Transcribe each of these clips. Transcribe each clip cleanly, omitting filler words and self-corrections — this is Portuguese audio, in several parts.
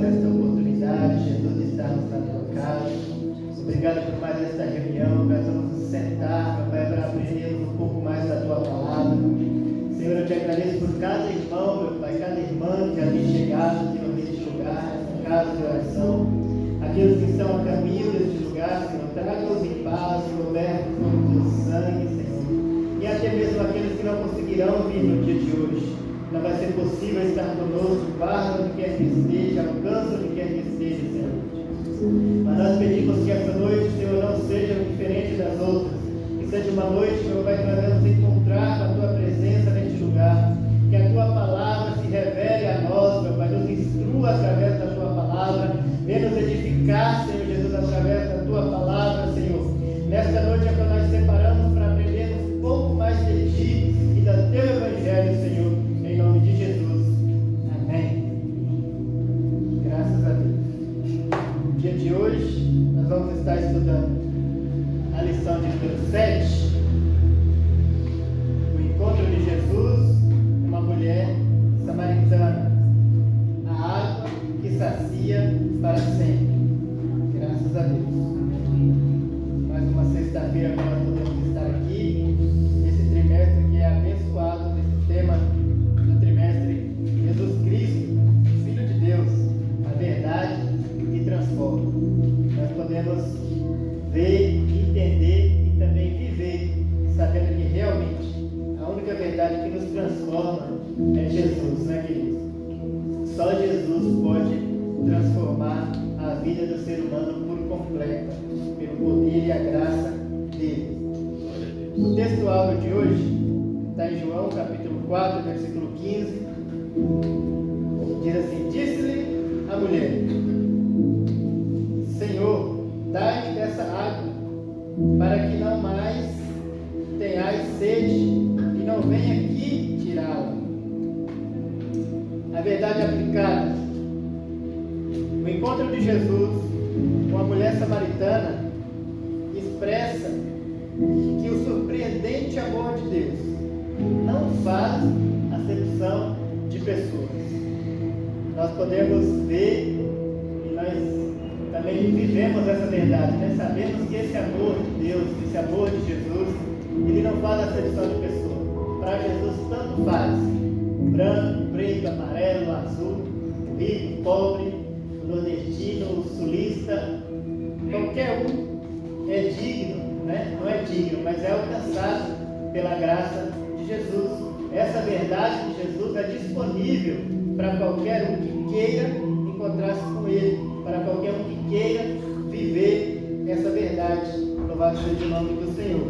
mais esta oportunidade, Jesus, de estarmos na tua casa. Obrigado por mais esta reunião. Nós vamos nos sentar, meu Pai, para aprendermos um pouco mais da tua palavra. Senhor, eu te agradeço por cada irmão, meu Pai, cada irmã que já tem chegado, Senhor, neste lugar, nessa casa de oração. Aqueles que estão a caminho deste lugar, Senhor, traga-os em paz, cobertos com o teu sangue, Senhor. E até mesmo aqueles que não conseguirão vir no dia de hoje. Não vai ser possível estar conosco, guarda onde quer que esteja, alcança onde quer que esteja, Senhor. Mas nós pedimos que essa noite, Senhor, não seja diferente das outras. Que seja uma noite, meu Pai, que nós vamos encontrar com a tua presença neste lugar. Que a tua palavra se revele a nós, meu Pai, nos instrua através da tua palavra. Venha nos edificar, Senhor Jesus, através da tua palavra, Senhor. Nesta noite é quando nós separamos para aprendermos um pouco mais de ti e do teu evangelho, Senhor. Em nome de Jesus. Amém. Graças a Deus. No dia de hoje, nós vamos estar estudando a lição de número 7. O encontro de Jesus com uma mulher samaritana. A água que sacia para sempre. Graças a Deus. Mais uma sexta-feira que nós podemos estar aqui, nesse trimestre que é abençoado, nesse tema do trimestre, Jesus Cristo, Filho de Deus, a verdade que transforma. Nós podemos ver, entender e também viver, sabendo que realmente a única verdade que nos transforma é Jesus, né, queridos? Só Jesus pode transformar a vida do ser humano por completa, pelo poder e a graça dele. O texto-áudio de hoje está em João, capítulo 4, versículo 15. Diz assim: disse-lhe a mulher: Senhor, dai-me dessa água, para que não mais tenhais sede e não venha aqui tirá-la. A verdade aplicada. O encontro de Jesus com a mulher samaritana expressa que o surpreendente amor de Deus não faz acepção de pessoas. Nós podemos ver e nós também vivemos essa verdade, né? Sabemos que esse amor de Deus, esse amor de Jesus, ele não faz acepção de pessoa. Para Jesus tanto faz, branco, preto, amarelo, azul, rico, pobre, nordestino, o sulista, qualquer um é digno, né? Não é digno, mas é alcançado pela graça de Jesus. Essa verdade de Jesus é disponível para qualquer um que queira encontrar-se com Ele, para qualquer um que queira viver essa verdade. Louvado seja o nome do Senhor.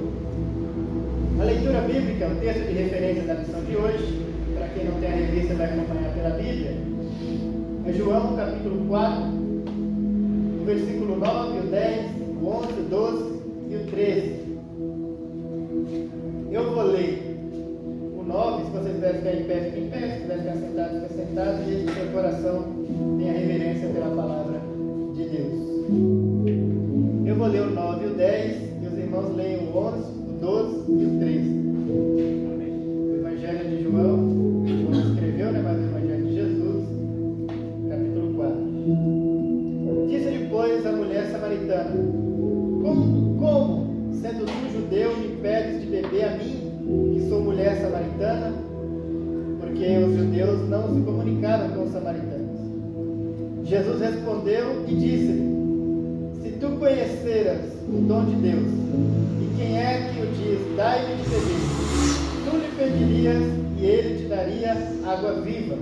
A leitura bíblica, o texto de referência da lição de hoje, para quem não tem a revista vai acompanhar pela Bíblia, é João capítulo 4, o versículo 9, o 10, o 11, o 12 e o 13. Eu vou ler o 9, se você quiser ficar em pé, fique em pé, se quiser ficar sentado, fique sentado, e que seu coração tenha reverência pela palavra de Deus. Eu vou ler o 9 e o 10, e os irmãos leem o 11, o 12 e o 13. O Evangelho de João, João escreveu, né, mas o Evangelho de Jesus, capítulo 4. Disse-lhe, pois, a mulher samaritana: como, sendo tu judeu, me pedes de beber a mim, que sou mulher samaritana? Porque os judeus não se comunicavam com os samaritanos. Jesus respondeu e disse-lhe: se tu conheceras o dom de Deus, e quem é que o diz, dai-me de beber, tu lhe pedirias e ele te daria água viva.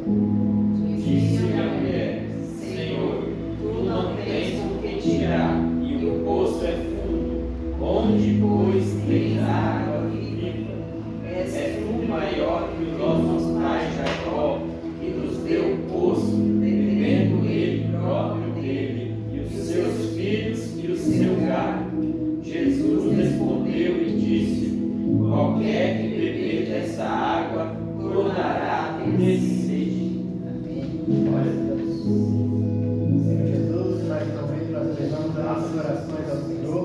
Disse-lhe a mulher: Senhor, tu não tens o que tirar, e o poço é fundo. Onde, pois, tens água viva? És tu maior que o nosso pai Jacó, que nos deu o poço, bebendo ele próprio dele, e os seus filhos e o seu gado. Jesus respondeu e disse: qualquer que beber dessa água tornará a ter sede. Amém. Glória a Deus. Senhor Jesus, mais uma vez nós levamos as nossas orações ao Senhor,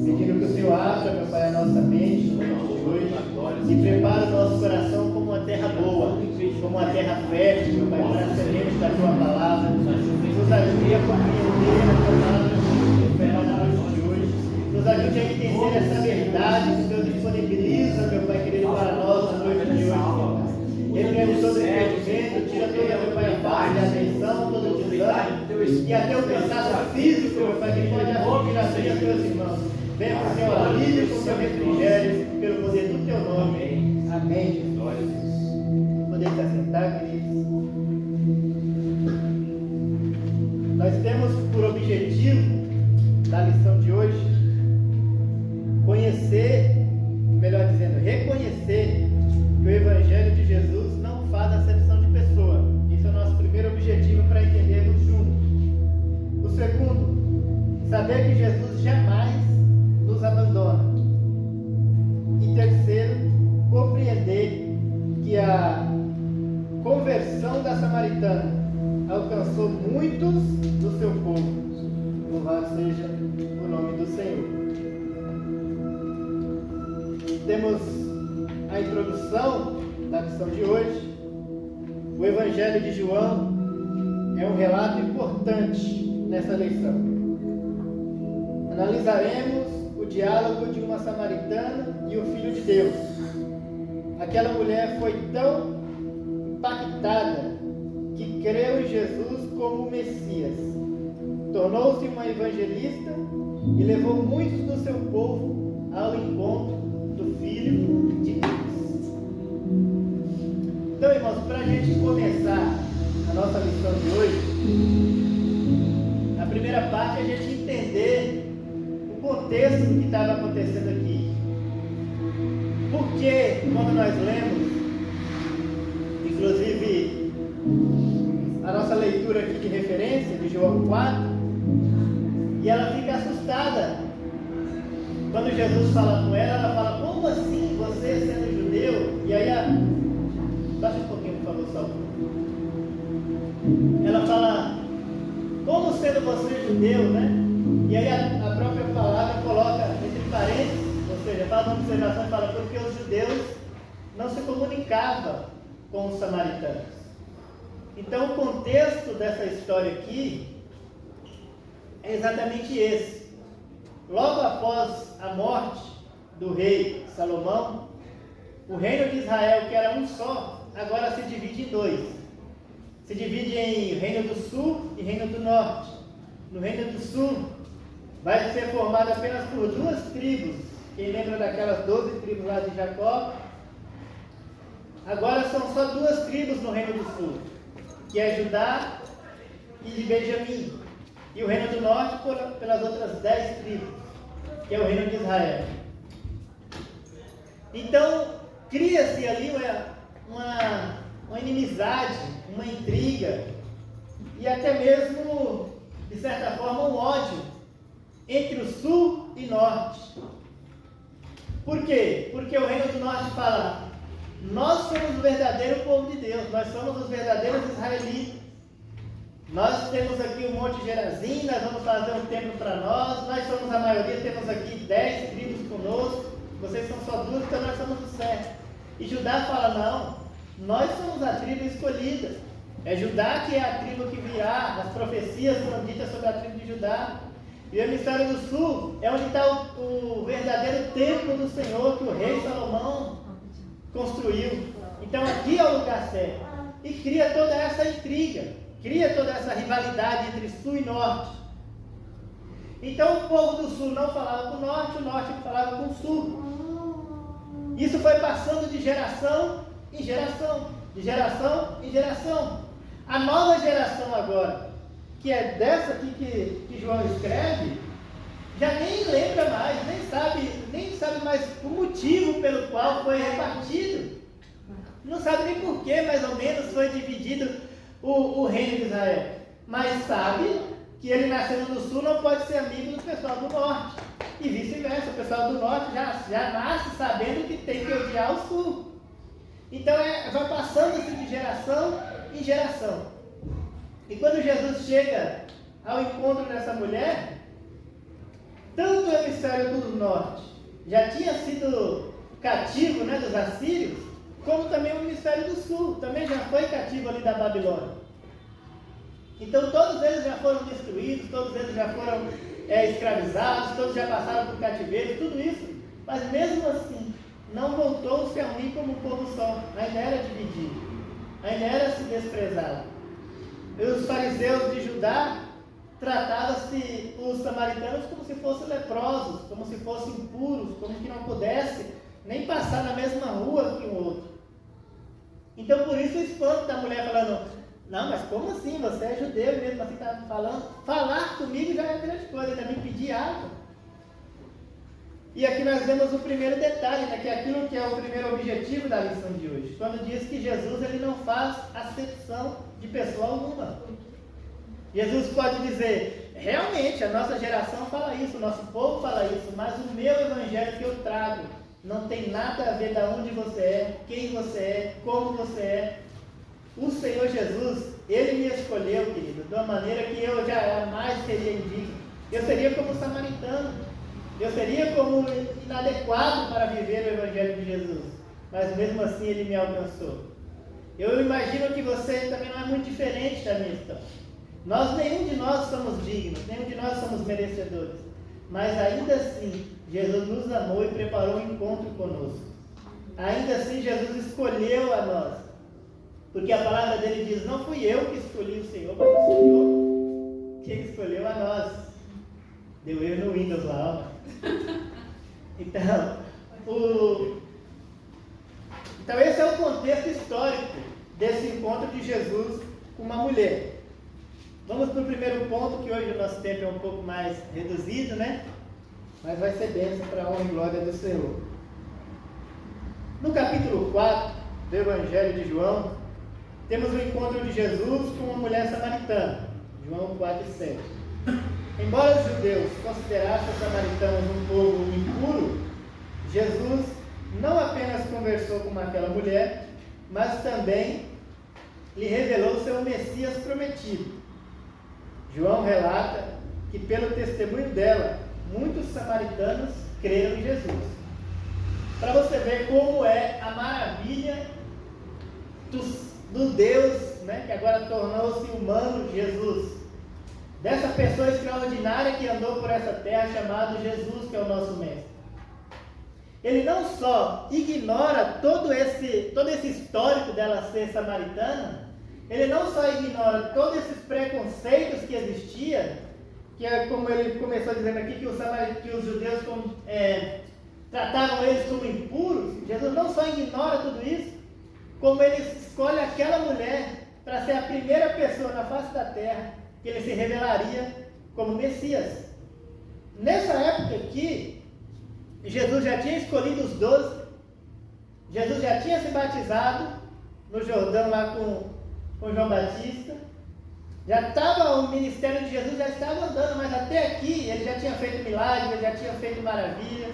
pedindo que o Senhor abra, meu Pai, a nossa mente no dia de hoje e prepare o nosso coração como uma terra boa, como uma terra fértil, meu Pai, para a semente da Tua palavra. Nos compreender a tua palavra de fé na noite de hoje. Nos ajude a entender essa verdade que o Senhor disponibiliza, meu Pai querido, para nós na noite de hoje. Repreende todo impedimento, tira toda, meu Pai, a falta de atenção, todo o desânimo e até o cansaço físico, meu Pai, que pode afligir a vida dos teus irmãos. Venha com o teu alívio, com o teu refrigério, pelo poder do teu nome. Amém, Jesus. Glória a Deus. Podemos se assentar, queridos. Nós temos por objetivo, na lição de hoje, conhecer, melhor dizendo, reconhecer que o Evangelho de Jesus não faz acepção de pessoa. Esse é o nosso primeiro objetivo para entendermos juntos. O segundo, saber que Jesus jamais nos abandona. E terceiro, compreender que a conversão da samaritana alcançou muitos do seu povo. Louvado seja o nome do Senhor. Temos a introdução da lição de hoje. O Evangelho de João é um relato importante nessa lição. Analisaremos o diálogo de uma samaritana e o Filho de Deus. Aquela mulher foi tão impactada que creu em Jesus como o Messias. Tornou-se uma evangelista e levou muitos do seu povo ao encontro do Filho de Deus. Então, irmãos, para a gente começar a nossa lição de hoje, a primeira parte é a gente entender o contexto do que estava acontecendo aqui. Porque quando nós lemos, inclusive a nossa leitura aqui de referência, de João 4, e ela fica assustada. Quando Jesus fala com ela, ela fala, como assim você sendo judeu? E aí, baixa um pouquinho, por favor, só. Ela fala, como sendo você judeu, né? E aí a própria palavra coloca entre parênteses, ou seja, faz uma observação e fala, porque os judeus não se comunicavam com os samaritanos. Então o contexto dessa história aqui é exatamente esse. Logo após a morte do rei Salomão, o reino de Israel, que era um só, agora se divide em dois. Se divide em reino do sul e reino do norte. No reino do sul vai ser formado apenas por duas tribos. Quem lembra daquelas 12 tribos lá de Jacó? Agora são só duas tribos no reino do sul, que é Judá e de Benjamim. E o reino do norte pelas outras 10 tribos, que é o reino de Israel. Então, cria-se ali uma inimizade, uma intriga, e até mesmo, de certa forma, um ódio entre o sul e norte. Por quê? Porque o reino do norte fala, nós somos o verdadeiro povo de Deus, nós somos os verdadeiros israelitas. Nós temos aqui o Monte Gerazim, nós vamos fazer um templo para nós somos a maioria, temos aqui 10 tribos conosco, vocês são só duas, então nós somos o certo. E Judá fala, não, nós somos a tribo escolhida, é Judá que é a tribo que virá, as profecias foram ditas sobre a tribo de Judá. E o hemisfério do sul é onde está o verdadeiro templo do Senhor que o rei Salomão construiu. Então aqui é o lugar certo. E cria toda essa intriga, cria toda essa rivalidade entre sul e norte. Então o povo do sul não falava com o norte falava com o sul. Isso foi passando de geração em geração, de geração em geração. A nova geração agora, que é dessa aqui que João escreve, já nem lembra mais, nem sabe mais o motivo pelo qual foi repartido. Não sabe nem por que, mais ou menos, foi dividido o reino de Israel. Mas sabe que ele nascendo do sul não pode ser amigo do pessoal do norte. E vice-versa, o pessoal do norte já nasce sabendo que tem que odiar o sul. Então vai passando-se de geração em geração. E quando Jesus chega ao encontro dessa mulher, tanto o hemisfério do norte já tinha sido cativo, né, dos assírios, como também o hemisfério do sul também já foi cativo ali da Babilônia. Então todos eles já foram destruídos, todos eles já foram escravizados, todos já passaram por cativeiro, tudo isso. Mas mesmo assim, não voltou-se a unir como um povo só, ainda era dividido, ainda era se desprezado. E os fariseus de Judá tratavam-se os samaritanos como se fossem leprosos, como se fossem impuros, como que não pudesse nem passar na mesma rua que o outro. Então por isso o espanto da mulher falando: não, mas como assim? Você é judeu e mesmo assim está falando? Falar comigo já é grande coisa, ainda me pedir água. E aqui nós vemos o primeiro detalhe, né, que é aquilo que é o primeiro objetivo da lição de hoje, quando diz que Jesus ele não faz acepção de pessoa alguma. Jesus pode dizer: realmente a nossa geração fala isso, o nosso povo fala isso, mas o meu evangelho que eu trago não tem nada a ver de onde você é, quem você é, como você é. O Senhor Jesus, Ele me escolheu, querido, de uma maneira que eu jamais seria indigno. Eu seria como samaritano, eu seria como inadequado para viver o Evangelho de Jesus, mas mesmo assim Ele me alcançou. Eu imagino que você também não é muito diferente da minha história. Nenhum de nós somos dignos, nenhum de nós somos merecedores, mas ainda assim, Jesus nos amou e preparou um encontro conosco. Ainda assim, Jesus escolheu a nós, porque a palavra dele diz: não fui eu que escolhi o Senhor, mas o Senhor que escolheu a nós. Deu erro no Windows lá, ó. Então esse é o contexto histórico desse encontro de Jesus com uma mulher. Vamos para o primeiro ponto, que hoje o nosso tempo é um pouco mais reduzido, né? Mas vai ser bênção para a honra e glória do Senhor. No capítulo 4 do Evangelho de João, temos o encontro de Jesus com uma mulher samaritana. João 4:7. Embora os judeus considerassem os samaritanos um povo impuro, Jesus não apenas conversou com aquela mulher, mas também lhe revelou seu Messias prometido. João relata que pelo testemunho dela, muitos samaritanos creram em Jesus. Para você ver como é a maravilha do Deus, né, que agora tornou-se humano, Jesus. Dessa pessoa extraordinária que andou por essa terra, chamado Jesus, que é o nosso mestre. Ele não só ignora todo esse histórico dela ser samaritana, ele não só ignora todos esses preconceitos que existiam, que é como ele começou dizendo aqui, que os judeus tratavam eles como impuros. Jesus não só ignora tudo isso, como ele escolhe aquela mulher para ser a primeira pessoa na face da terra que ele se revelaria como Messias. Nessa época aqui, Jesus já tinha escolhido os 12, Jesus já tinha se batizado no Jordão lá com João Batista, o ministério de Jesus já estava andando, mas até aqui ele já tinha feito milagres, ele já tinha feito maravilhas,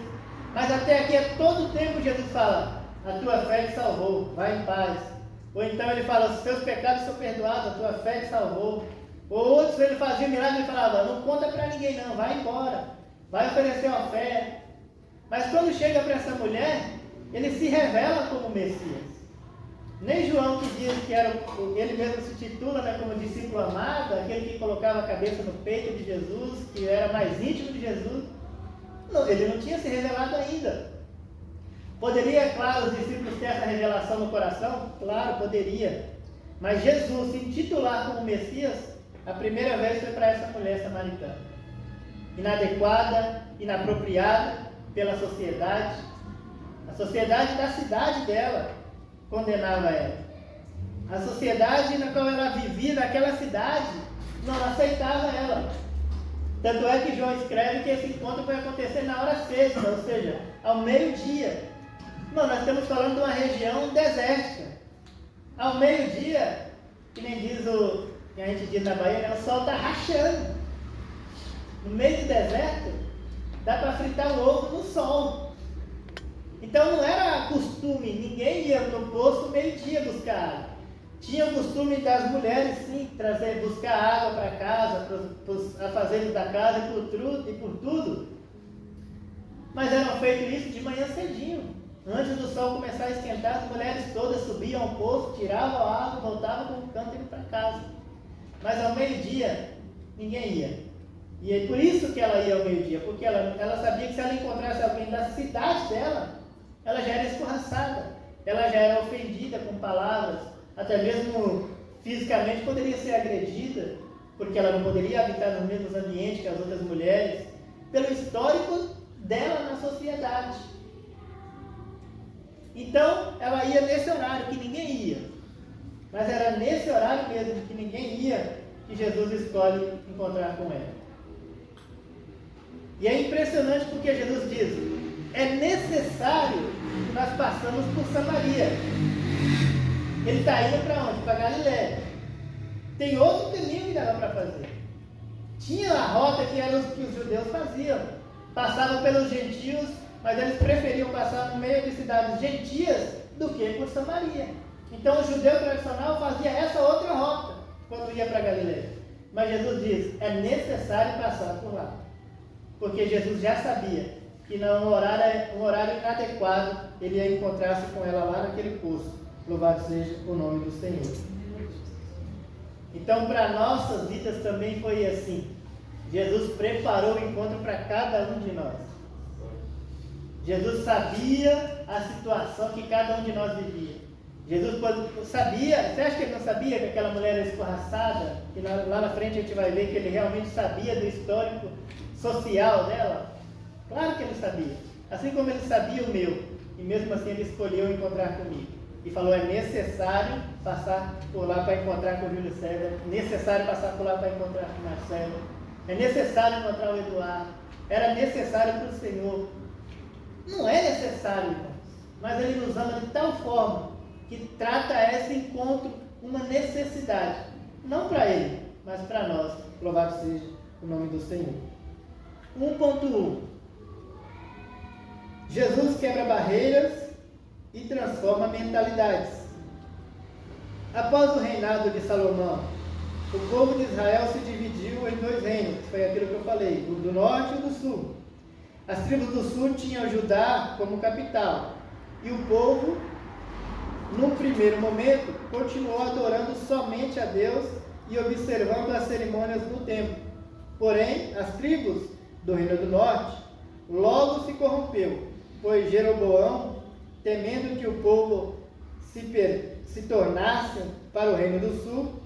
mas até aqui todo o tempo Jesus fala: a tua fé te salvou, vai em paz. Ou então ele fala: os seus pecados são perdoados, a tua fé te salvou. Ou outros, ele fazia milagre e falava: não conta para ninguém não, vai embora, vai oferecer uma fé. Mas quando chega para essa mulher, ele se revela como Messias. Nem João, que diz que ele mesmo se titula, né, como discípulo amado, aquele que colocava a cabeça no peito de Jesus, que era mais íntimo de Jesus, ele não tinha se revelado ainda. Poderia, claro, os discípulos ter essa revelação no coração? Claro, poderia. Mas Jesus se intitular como Messias, a primeira vez foi para essa mulher samaritana. Inadequada, inapropriada pela sociedade. A sociedade da cidade dela condenava ela. A sociedade na qual ela vivia, naquela cidade, não aceitava ela. Tanto é que João escreve que esse encontro vai acontecer na hora sexta, ou seja, ao meio-dia. Nós estamos falando de uma região desértica. Ao meio-dia, que nem diz que a gente diz na Bahia, né, o sol está rachando. No meio do deserto, dá para fritar o ovo no sol. Então não era costume, ninguém ia no poço meio-dia buscar água. Tinha o costume das mulheres, sim, buscar água para casa, para os afazeres da casa e por tudo. Mas eram feito isso de manhã cedinho. Antes do sol começar a esquentar, as mulheres todas subiam ao poço, tiravam a água, voltavam com o cântaro para casa. mas ao meio-dia ninguém ia. E é por isso que ela ia ao meio-dia, porque ela sabia que se ela encontrasse alguém da cidade dela, ela já era escorraçada, ela já era ofendida com palavras, até mesmo fisicamente poderia ser agredida, porque ela não poderia habitar no mesmo ambiente que as outras mulheres, pelo histórico dela na sociedade. Então, ela ia nesse horário que ninguém ia. Mas era nesse horário mesmo que ninguém ia que Jesus escolhe encontrar com ela. E é impressionante porque Jesus diz: é necessário que nós passamos por Samaria. Ele está indo para onde? Para Galiléia. Tem outro caminho que dava para fazer. Tinha a rota que era que os judeus faziam. Passavam pelos gentios, mas eles preferiam passar no meio de cidades gentias do que por Samaria. Então o judeu tradicional fazia essa outra rota quando ia para Galiléia. Mas Jesus diz: é necessário passar por lá. Porque Jesus já sabia que num horário inadequado ele ia encontrar-se com ela lá naquele poço. Louvado seja o nome do Senhor. Então, para nossas vidas também foi assim. Jesus preparou o encontro para cada um de nós. Jesus sabia a situação que cada um de nós vivia. Jesus sabia, você acha que ele não sabia que aquela mulher era escorraçada? Que lá na frente a gente vai ver que ele realmente sabia do histórico social dela? Claro que ele sabia. Assim como ele sabia o meu. E mesmo assim ele escolheu encontrar comigo. E falou: é necessário passar por lá para encontrar com o Júlio César. É necessário passar por lá para encontrar com o Marcelo. É necessário encontrar o Eduardo. Era necessário para o Senhor. Não é necessário, irmãos. Mas ele nos ama de tal forma que trata esse encontro uma necessidade. Não para ele, mas para nós. Louvado seja o nome do Senhor. 1.1. Jesus quebra barreiras e transforma mentalidades. Após o reinado de Salomão, o povo de Israel se dividiu em dois reinos, que foi aquilo que eu falei, o do norte e o do sul. As tribos do sul tinham Judá como capital, e o povo, num primeiro momento, continuou adorando somente a Deus e observando as cerimônias no templo. Porém, as tribos do reino do norte logo se corrompeu, pois Jeroboão, temendo que o povo se tornasse para o reino do sul,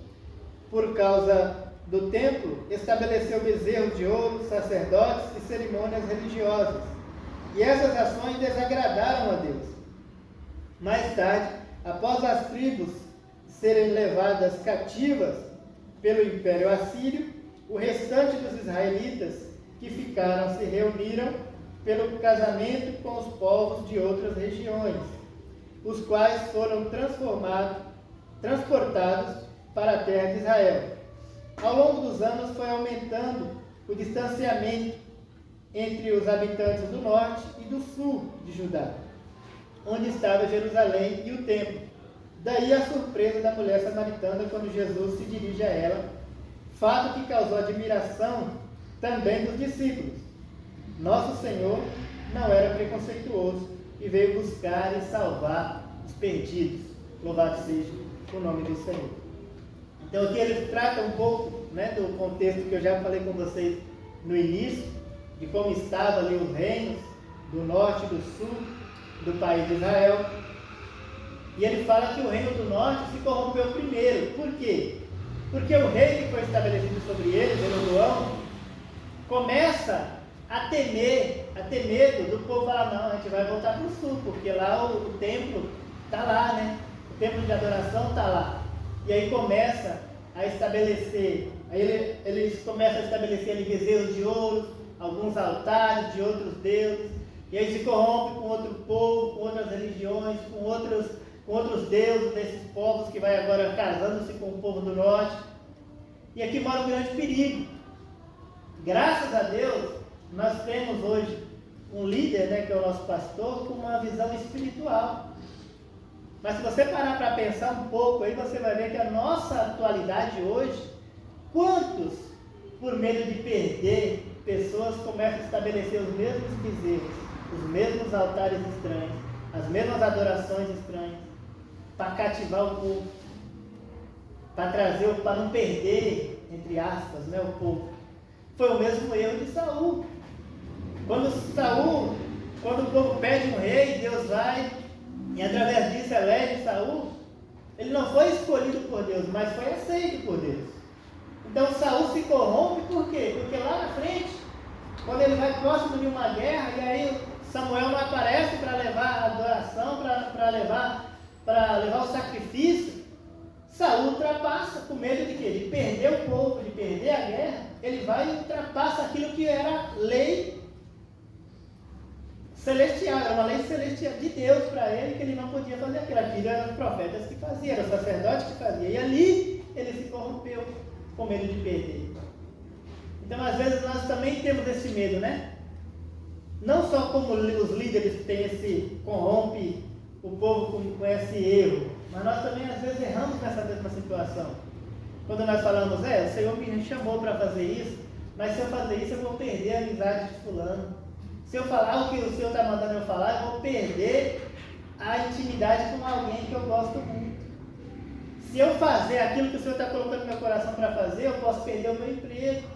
por causa do templo, estabeleceu bezerros de ouro, sacerdotes e cerimônias religiosas. E essas ações desagradaram a Deus. Mais tarde, após as tribos serem levadas cativas pelo Império Assírio, o restante dos israelitas que ficaram se reuniram pelo casamento com os povos de outras regiões, os quais foram transportados para a terra de Israel. Ao longo dos anos foi aumentando o distanciamento entre os habitantes do norte e do sul de Judá, onde estava Jerusalém e o templo. Daí a surpresa da mulher samaritana quando Jesus se dirige a ela, fato que causou admiração também dos discípulos. Nosso Senhor não era preconceituoso e veio buscar e salvar os perdidos. Louvado seja o nome do Senhor. Então aqui ele trata um pouco, do contexto que eu já falei com vocês no início, de como estavam ali os reinos do norte e do sul do país de Israel. E ele fala que o reino do norte se corrompeu primeiro. Por quê? Porque o rei que foi estabelecido sobre ele, Jeroboão, começa a ter medo do povo falar: não, a gente vai voltar para o sul, porque lá o templo está lá, né? O templo de adoração está lá. E aí começa a estabelecer, eles começam a estabelecer ali bezerros de ouro, alguns altares de outros deuses, e aí se corrompe com outro povo, com outras religiões, com outros deuses desses povos que vai agora casando-se com o povo do norte. E aqui mora um grande perigo. Graças a Deus, nós temos hoje um líder, que é o nosso pastor, com uma visão espiritual. Mas se você parar para pensar um pouco, aí você vai ver que a nossa atualidade hoje, quantos, por medo de perder, pessoas começam a estabelecer os mesmos bezerros, os mesmos altares estranhos, as mesmas adorações estranhas, para cativar o povo, para não perder entre aspas, né, o povo. Foi o mesmo erro de Saul. Quando o povo pede um rei, Deus vai e através disso elege Saul. Ele não foi escolhido por Deus, mas foi aceito por Deus. Então Saul se corrompe por quê? Porque lá na frente, quando ele vai próximo de uma guerra, e aí Samuel não aparece para levar a adoração, para levar o sacrifício, Saul ultrapassa, com medo de quê? De perder o povo, de perder a guerra. Ele vai e ultrapassa aquilo que era lei celestial, era uma lei celestial de Deus para ele, que ele não podia fazer aquilo. Aquilo eram os profetas que faziam, eram os sacerdotes que faziam. E ali ele se corrompeu com medo de perder. Então, às vezes, nós também temos esse medo, né? Não só como os líderes têm esse corrompe o povo com esse erro, mas nós também, às vezes, erramos nessa mesma situação. Quando nós falamos, o Senhor me chamou para fazer isso, mas se eu fazer isso, eu vou perder a amizade de fulano. Se eu falar o que o Senhor está mandando eu falar, eu vou perder a intimidade com alguém que eu gosto muito. Se eu fazer aquilo que o Senhor está colocando no meu coração para fazer, eu posso perder o meu emprego,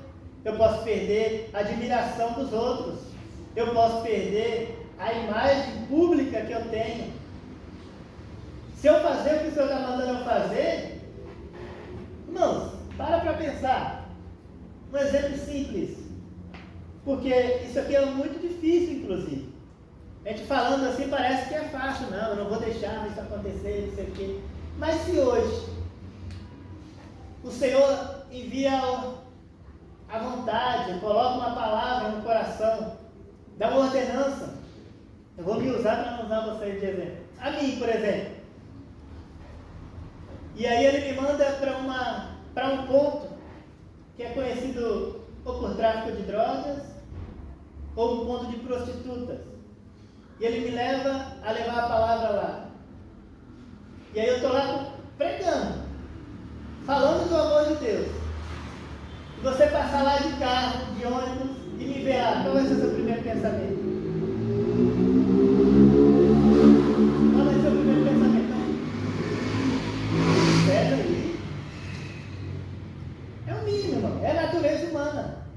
eu posso perder a admiração dos outros, eu posso perder a imagem pública que eu tenho. Se eu fazer o que o Senhor está mandando eu fazer, irmãos, para pensar. Um exemplo simples, porque isso aqui é muito difícil, inclusive. A gente falando assim parece que é fácil, não, eu não vou deixar isso acontecer, não sei o quê. Mas se hoje o Senhor envia a vontade, coloca uma palavra no coração, dá uma ordenança, eu vou me usar para não usar vocês de exemplo. A mim, por exemplo. E aí ele me manda para um ponto que é conhecido ou por tráfico de drogas ou um ponto de prostitutas. E ele me leva a levar a palavra lá. E aí eu estou lá pregando, falando do amor de Deus. E você passar lá de carro, de ônibus e me ver lá, qual vai ser o seu primeiro pensamento? Qual vai ser o primeiro pensamento? Sério aí? É o mínimo, irmão. É a natureza humana.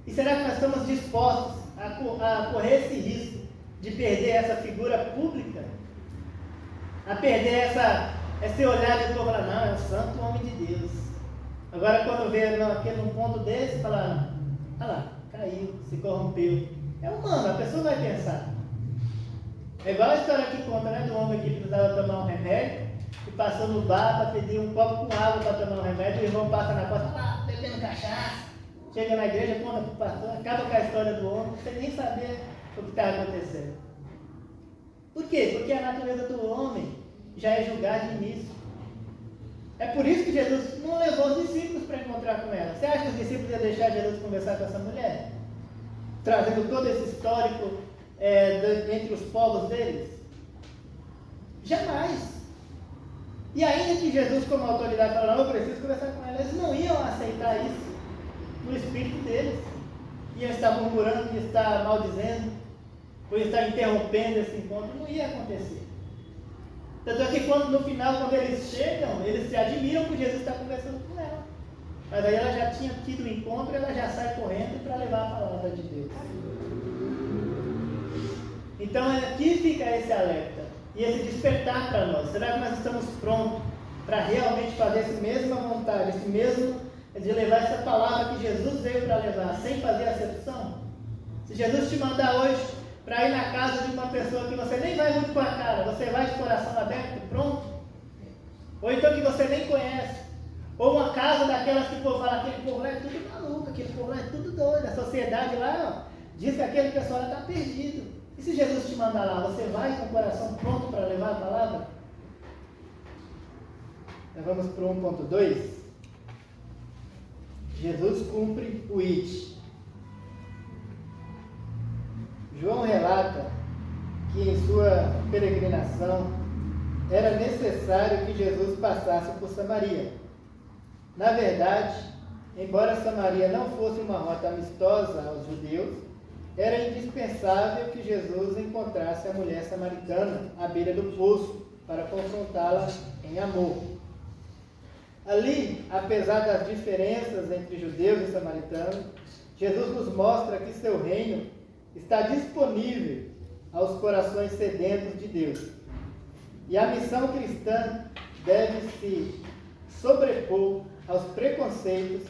E será que nós estamos dispostos a correr esse risco de perder essa figura pública? A perder esse olhar de povo, falar, não, é o santo homem de Deus. Agora quando vê aqui num ponto desse, fala, olha lá, caiu, se corrompeu. É humano, a pessoa vai pensar. É igual a história que conta, né, do homem que precisava tomar um remédio e passou no bar para pedir um copo com água para tomar um remédio, o irmão passa na porta, fala, bebendo cachaça. Chega na igreja, conta para o pastor, acaba com a história do homem, sem nem saber o que está acontecendo. Por quê? Porque a natureza do homem já é julgar de início. É por isso que Jesus não levou os discípulos para encontrar com ela. Você acha que os discípulos iam deixar Jesus conversar com essa mulher? Trazendo todo esse histórico entre os povos deles? Jamais. E ainda que Jesus, como autoridade, falou, não, eu preciso conversar com ela, eles não iam aceitar isso no espírito deles. Iam estar murmurando, iam estar maldizendo, ou iam estar interrompendo esse encontro. Não ia acontecer. Tanto é que no final, quando eles chegam, eles se admiram que Jesus está conversando com ela. Mas aí ela já tinha tido o encontro e ela já sai correndo para levar a palavra de Deus. Então aqui fica esse alerta e esse despertar para nós. Será que nós estamos prontos para realmente fazer essa mesma vontade, esse mesmo de levar essa palavra que Jesus veio para levar, sem fazer acepção? Se Jesus te mandar hoje para ir na casa de uma pessoa que você nem vai muito com a cara, você vai de coração aberto, pronto? Ou então que você nem conhece, ou uma casa daquelas que o povo fala, aquele povo lá é tudo maluco, aquele povo lá é tudo doido, a sociedade lá, ó, diz que aquele pessoal lá está perdido. E se Jesus te mandar lá, você vai com o coração pronto para levar a palavra? Então vamos para o 1.2. Jesus cumpre o IT. João relata que em sua peregrinação era necessário que Jesus passasse por Samaria. Na verdade, embora Samaria não fosse uma rota amistosa aos judeus, era indispensável que Jesus encontrasse a mulher samaritana à beira do poço para confrontá-la em amor. Ali, apesar das diferenças entre judeus e samaritanos, Jesus nos mostra que seu reino está disponível aos corações sedentos de Deus. E a missão cristã deve se sobrepor aos preconceitos,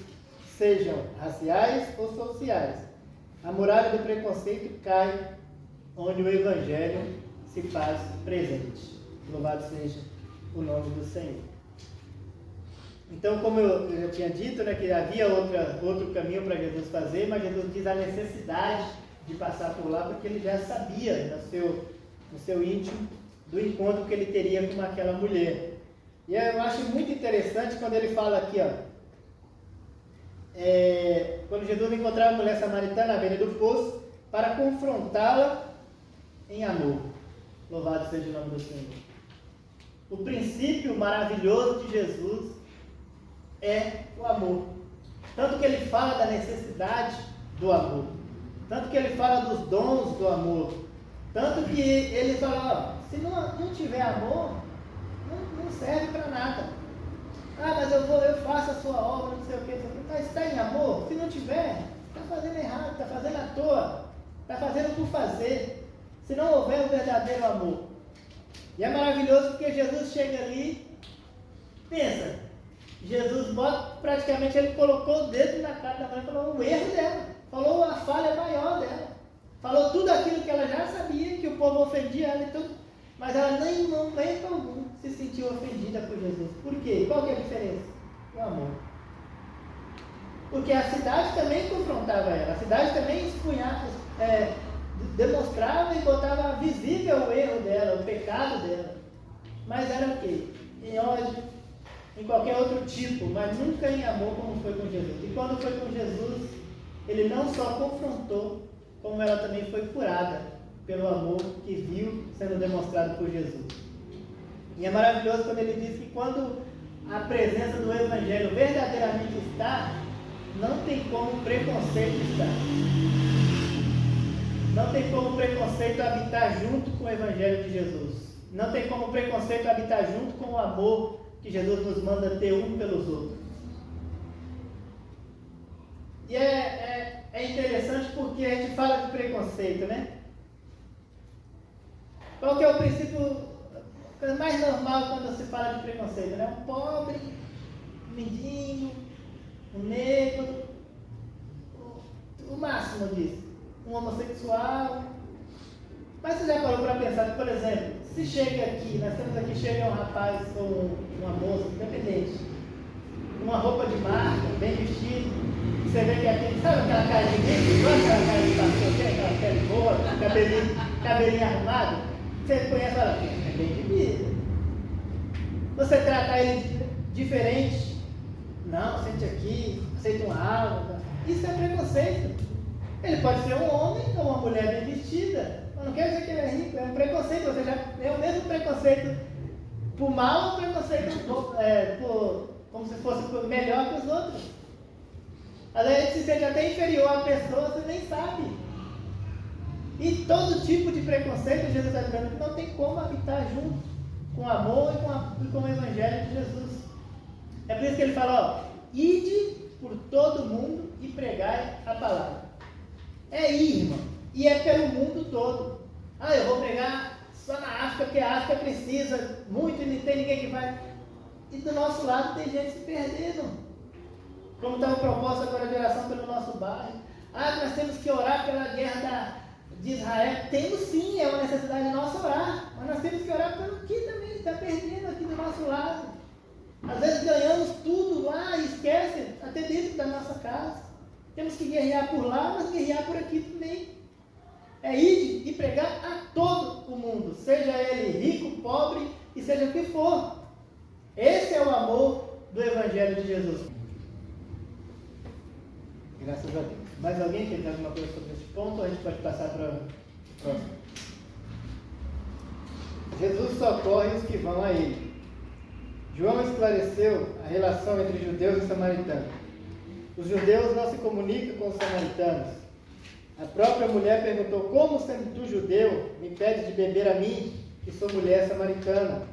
sejam raciais ou sociais. A muralha do preconceito cai onde o Evangelho se faz presente. Louvado seja o nome do Senhor. Então, como eu já tinha dito, né, que havia outro caminho para Jesus fazer, mas Jesus diz a necessidade de passar por lá, porque ele já sabia no seu íntimo do encontro que ele teria com aquela mulher. E eu acho muito interessante quando ele fala aqui, quando Jesus encontrava a mulher samaritana à beira do poço, para confrontá-la em amor. Louvado seja o nome do Senhor. O princípio maravilhoso de Jesus é o amor. Tanto que ele fala da necessidade do amor. Tanto que ele fala dos dons do amor. Tanto que ele fala, se não tiver amor, não serve para nada. Mas eu faço a sua obra, não sei o que. Mas está em amor? Se não tiver, está fazendo errado, está fazendo à toa. Está fazendo por fazer. Se não houver o verdadeiro amor. E é maravilhoso porque Jesus chega ali, pensa, Jesus praticamente ele colocou o dedo na cara da mulher e falou o erro dela, falou a falha maior dela, falou tudo aquilo que ela já sabia, que o povo ofendia ela e tudo, mas ela nem em momento algum se sentiu ofendida por Jesus. Por quê? Qual que é a diferença? O amor. Porque a cidade também confrontava ela, a cidade também expunhava, demonstrava e botava visível o erro dela, o pecado dela. Mas era o quê? Em ódio, em qualquer outro tipo, mas nunca em amor como foi com Jesus. E quando foi com Jesus, ele não só confrontou, como ela também foi curada pelo amor que viu sendo demonstrado por Jesus. E é maravilhoso quando ele diz que quando a presença do Evangelho verdadeiramente está, não tem como preconceito estar. Não tem como o preconceito habitar junto com o Evangelho de Jesus. Não tem como o preconceito habitar junto com o amor que Jesus nos manda ter um pelos outros. E é interessante porque a gente fala de preconceito, né? Qual que é o princípio mais normal quando se fala de preconceito, né? Um pobre, um mendigo, um negro, o máximo disso. Um homossexual. Mas você já parou para pensar que, por exemplo, se chega aqui, nós temos aqui, chega um rapaz ou uma moça, independente, com uma roupa de marca, bem vestido, você vê que aquele, sabe aquela cara de negro, igual aquela cara de pastor, aquela pele boa, cabelinho arrumado, você conhece e fala, é bem de vida. Você tratar ele diferente, não, sente aqui, aceita uma água, isso é preconceito. Ele pode ser um homem ou uma mulher bem vestida. Mas não quer dizer que ele é rico, é um preconceito. Ou seja, é o mesmo preconceito por mal ou preconceito como se fosse melhor que os outros. Às vezes a gente se sente até inferior à pessoa, você nem sabe. E todo tipo de preconceito, Jesus está dizendo que não tem como habitar junto com o amor e com o Evangelho de Jesus. É por isso que ele fala, ide por todo mundo e pregai a palavra. É ir, irmão. E é pelo mundo todo. Eu vou pregar só na África, porque a África precisa muito e não tem ninguém que vai. E do nosso lado tem gente se perdendo. Como está o propósito agora de oração pelo nosso bairro. Nós temos que orar pela guerra de Israel. Temos sim, é uma necessidade nossa orar. Mas nós temos que orar pelo que também está perdendo aqui do nosso lado. Às vezes ganhamos tudo lá e esquece, até dentro da nossa casa. Temos que guerrear por lá, mas guerrear por aqui também. É ir e pregar a todo o mundo, seja ele rico, pobre e seja o que for. Esse é o amor do Evangelho de Jesus. Graças a Deus. Mais alguém quer dizer alguma coisa sobre esse ponto? Ou a gente pode passar para o próximo? Jesus socorre os que vão a ele. João esclareceu a relação entre judeus e samaritanos. Os judeus não se comunicam com os samaritanos. A própria mulher perguntou, como sendo tu judeu, me pedes de beber a mim, que sou mulher samaritana?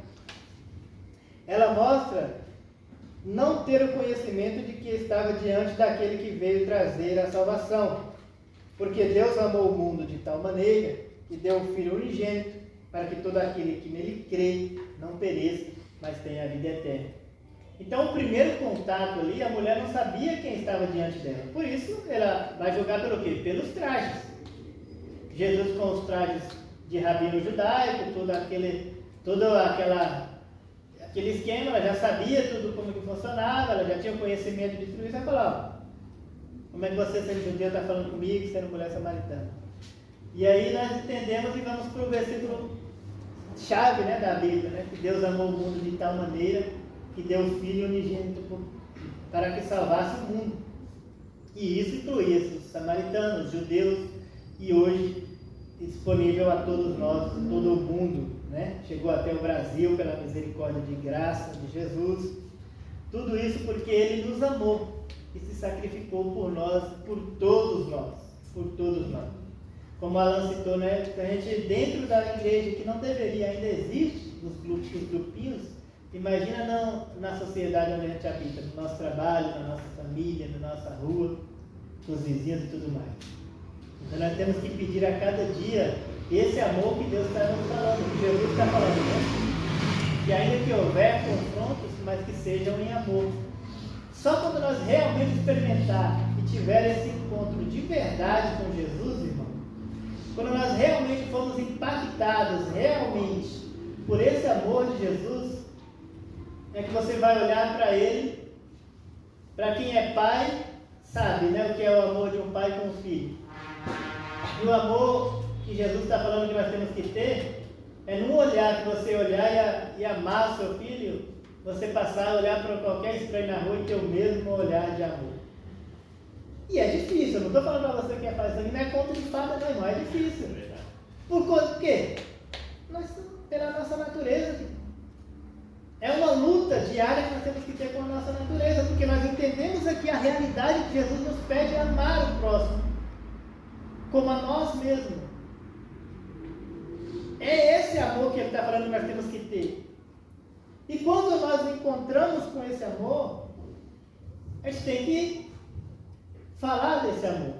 Ela mostra não ter o conhecimento de que estava diante daquele que veio trazer a salvação. Porque Deus amou o mundo de tal maneira que deu o Filho unigênito, para que todo aquele que nele crê não pereça, mas tenha a vida eterna. Então, o primeiro contato ali, a mulher não sabia quem estava diante dela. Por isso, ela vai julgar pelo quê? Pelos trajes. Jesus com os trajes de rabino judaico, aquele esquema, ela já sabia tudo como que funcionava, ela já tinha conhecimento de tudo isso. Ela falava: como é que você, sendo judeu, está falando comigo, sendo mulher samaritana? E aí nós entendemos e vamos para o versículo chave, né, da Bíblia, né? Que Deus amou o mundo de tal maneira que deu o Filho unigênito para que salvasse o mundo. E isso incluía os samaritanos, os judeus, e hoje disponível a todos nós, todo o mundo, né? Chegou até o Brasil pela misericórdia de graça de Jesus. Tudo isso porque Ele nos amou e se sacrificou por nós, por todos nós, por todos nós. Como Alan citou, né? A gente dentro da igreja, que não deveria, ainda existe os grupinhos. Imagina na sociedade onde a gente habita, no nosso trabalho, na nossa família, na nossa rua, com os vizinhos e tudo mais. Então nós temos que pedir a cada dia esse amor que Deus está nos falando, que Jesus está falando, né? Que ainda que houver confrontos, mas que sejam em amor. Só quando nós realmente experimentar e tiver esse encontro de verdade com Jesus, irmão, quando nós realmente fomos impactados realmente por esse amor de Jesus, é que você vai olhar para Ele. Para quem é pai, sabe, né, o que é o amor de um pai com um filho. E o amor que Jesus está falando que nós temos que ter é num olhar, que você olhar e amar o seu filho, você passar a olhar para qualquer estranho na rua e ter o mesmo olhar de amor. E é difícil, eu não estou falando para você que é fácil, isso aqui não é conto de fada, não, irmão, é difícil. Por quê? Pela nossa natureza. É uma luta diária que nós temos que ter com a nossa natureza, porque nós entendemos aqui a realidade que Jesus nos pede: amar o próximo como a nós mesmos. É esse amor que Ele está falando que nós temos que ter. E quando nós nos encontramos com esse amor, a gente tem que falar desse amor.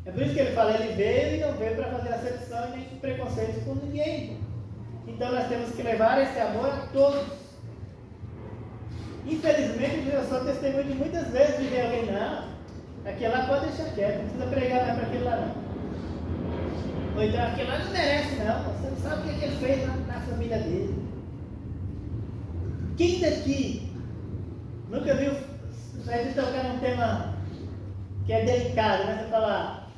É por isso que Ele fala: Ele veio e não veio para fazer acepção e nem preconceito com ninguém. Então nós temos que levar esse amor a todos. Infelizmente, eu sou testemunho de muitas vezes de ver alguém: não, aquele lá pode deixar quieto, não precisa pregar mais para aquele lá não. Ou então, aquele lá não merece não, você não sabe o que ele fez na família dele. Quem daqui nunca viu a gente tocar num tema que é delicado, né? Você falar: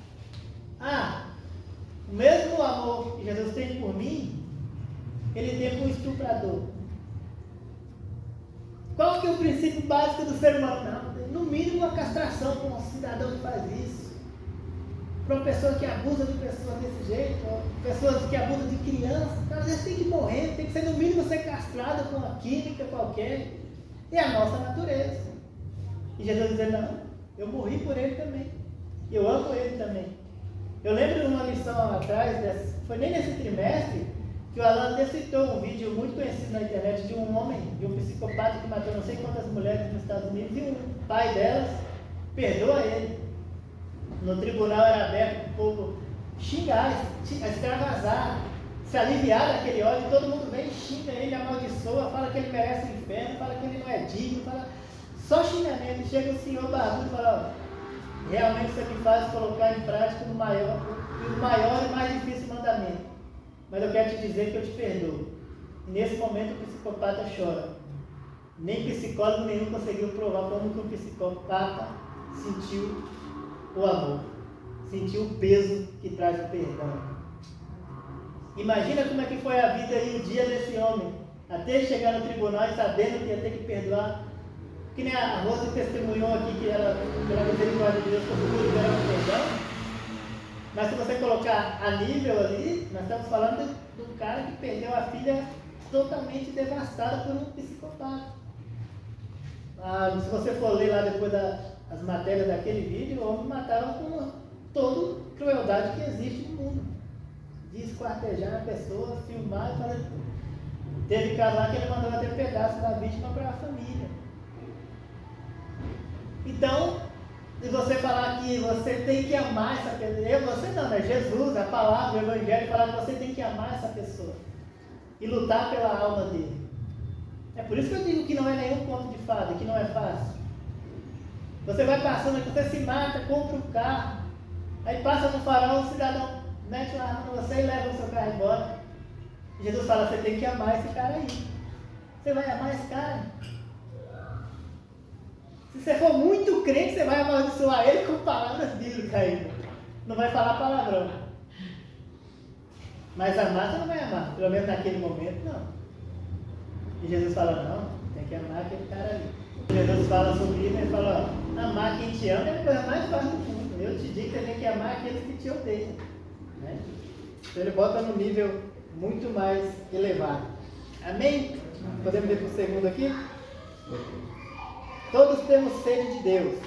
o mesmo amor que Jesus tem por mim, Ele tem por um estuprador. Qual que é o princípio básico do ser humano? Não, no mínimo uma castração para um cidadão que faz isso. Para uma pessoa que abusa de pessoas desse jeito, pessoas que abusam de crianças, às vezes tem que morrer, tem que ser no mínimo ser castrado com uma química qualquer. É a nossa natureza. E Jesus dizendo: não, eu morri por ele também. Eu amo ele também. Eu lembro de uma lição atrás, foi nem nesse trimestre, que o Alan até citou um vídeo muito conhecido na internet de um homem, de um psicopata que matou não sei quantas mulheres nos Estados Unidos, e o pai delas perdoa ele. No tribunal era aberto para o povo xingar, extravasar, se aliviar daquele ódio. Todo mundo vem e xinga ele, amaldiçoa, fala que ele merece o inferno, fala que ele não é digno, fala só xingamento. Chega o senhor barbudo e fala: realmente isso aqui faz colocar em prática o maior e mais difícil mandamento. Mas eu quero te dizer que eu te perdoo. E nesse momento o psicopata chora. Nem psicólogo nenhum conseguiu provar como que o psicopata sentiu o amor. Sentiu o peso que traz o perdão. Imagina como é que foi a vida e o dia desse homem. Até ele chegar no tribunal e sabendo que ia ter que perdoar. Que nem a Rosa testemunhou aqui que ela, pela misericórdia de Deus, conseguiu liberar o perdão. Mas se você colocar a nível ali, nós estamos falando do cara que perdeu a filha totalmente devastada por um psicopata. Se você for ler lá depois as matérias daquele vídeo, o homem matava com toda crueldade que existe no mundo. De esquartejar a pessoa, filmar e fazer. Teve caso lá que ele mandou até pedaço da vítima para a família. Então, se você falar que você tem que amar essa pessoa, você não, né? Jesus, a palavra, o Evangelho, falar que você tem que amar essa pessoa e lutar pela alma dele. É por isso que eu digo que não é nenhum conto de fada, que não é fácil. Você vai passando aqui, você se mata, compra um carro, aí passa no farol, o cidadão mete uma arma em você e leva o seu carro embora. E Jesus fala, você tem que amar esse cara aí. Você vai amar esse cara. Se você for muito crente, você vai amaldiçoar ele com palavras bíblicas ainda. Não vai falar palavrão. Mas amar você não vai amar, pelo menos naquele momento não. E Jesus fala, não, tem que amar aquele cara ali. Jesus fala sobre isso, ele fala, ó, amar quem te ama é a coisa mais fácil do mundo. Eu te digo que você tem que amar aqueles que te odeiam. Né? Então ele bota num nível muito mais elevado. Amém? Podemos ver para o segundo aqui? Todos temos sede de Deus.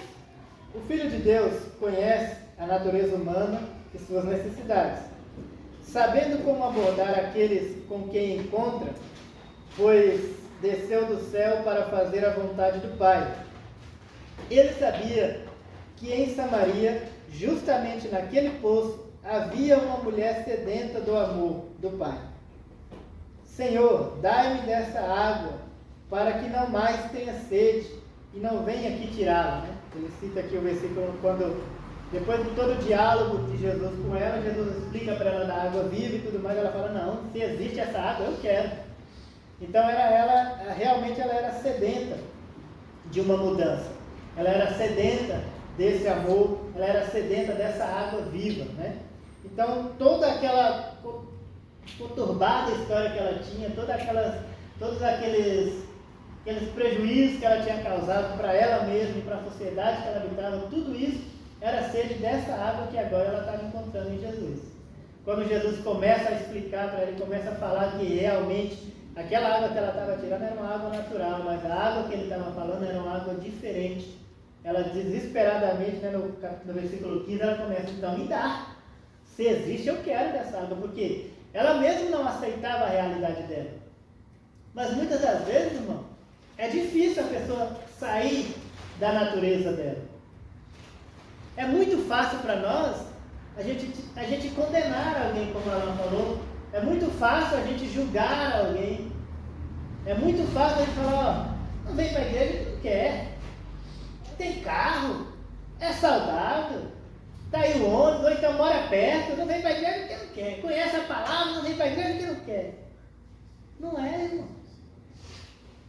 O Filho de Deus conhece a natureza humana e suas necessidades, sabendo como abordar aqueles com quem encontra, pois desceu do céu para fazer a vontade do Pai. Ele sabia que em Samaria, justamente naquele poço, havia uma mulher sedenta do amor do Pai. Senhor, dai-me dessa água, para que não mais tenha sede e não venha aqui tirá-la. Né? Ele cita aqui o versículo quando, depois de todo o diálogo de Jesus com ela, Jesus explica para ela da água viva e tudo mais, ela fala, não, se existe essa água, eu quero. Então realmente ela era sedenta de uma mudança, ela era sedenta desse amor, ela era sedenta dessa água viva, né? Então toda aquela conturbada história que ela tinha, todos aqueles prejuízos que ela tinha causado para ela mesma e para a sociedade que ela habitava, tudo isso era sede dessa água que agora ela estava encontrando em Jesus. Quando Jesus começa a explicar para ela, ele começa a falar que realmente aquela água que ela estava tirando era uma água natural, mas a água que ele estava falando era uma água diferente. Ela desesperadamente, né, no versículo 15, ela começa, então me dá. Se existe, eu quero dessa água, porque ela mesmo não aceitava a realidade dela. Mas muitas das vezes, irmão, é difícil a pessoa sair da natureza dela. É muito fácil para nós a gente condenar alguém, como ela falou. É muito fácil a gente julgar alguém. É muito fácil a gente falar, ó, não vem para a igreja que não quer. Tem carro, é saudável, está aí o ônibus, ou então mora perto, não vem para a igreja porque não quer. Conhece a palavra, não vem para a igreja porque não quer. Não é, irmão.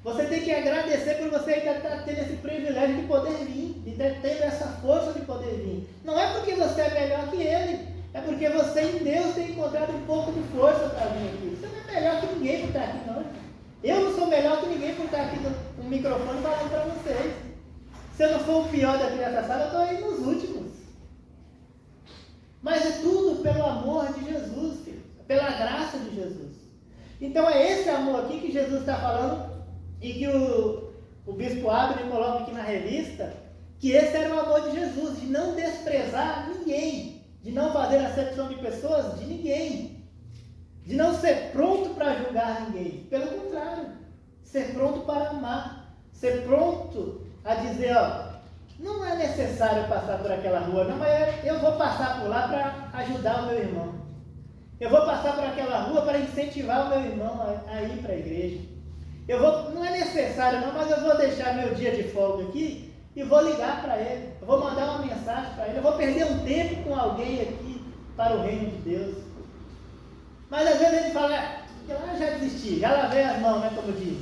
Você tem que agradecer por você ainda estar tendo esse privilégio de poder vir, de ter essa força de poder vir. Não é porque você é melhor que ele, é porque você em Deus tem encontrado um pouco de força para vir aqui. Você não é melhor que ninguém por estar aqui, não. Eu não sou melhor que ninguém por estar aqui no microfone falando para vocês. Se eu não for o pior daqui nessa sala, eu estou aí nos últimos. Mas é tudo pelo amor de Jesus, filho, pela graça de Jesus. Então é esse amor aqui que Jesus está falando e que o bispo Abner coloca aqui na revista, que esse era o amor de Jesus, de não desprezar ninguém, de não fazer acepção de pessoas de ninguém, de não ser pronto para julgar ninguém. Pelo contrário, ser pronto para amar, ser pronto a dizer, ó, não é necessário passar por aquela rua, não, mas eu vou passar por lá para ajudar o meu irmão. Eu vou passar por aquela rua para incentivar o meu irmão a ir para a igreja. Não é necessário não, mas eu vou deixar meu dia de folga aqui e vou ligar para ele. Eu vou mandar uma mensagem para ele. Eu vou perder um tempo com alguém aqui para o reino de Deus. Mas às vezes ele fala, eu já desisti, já lavei as mãos, né, como diz.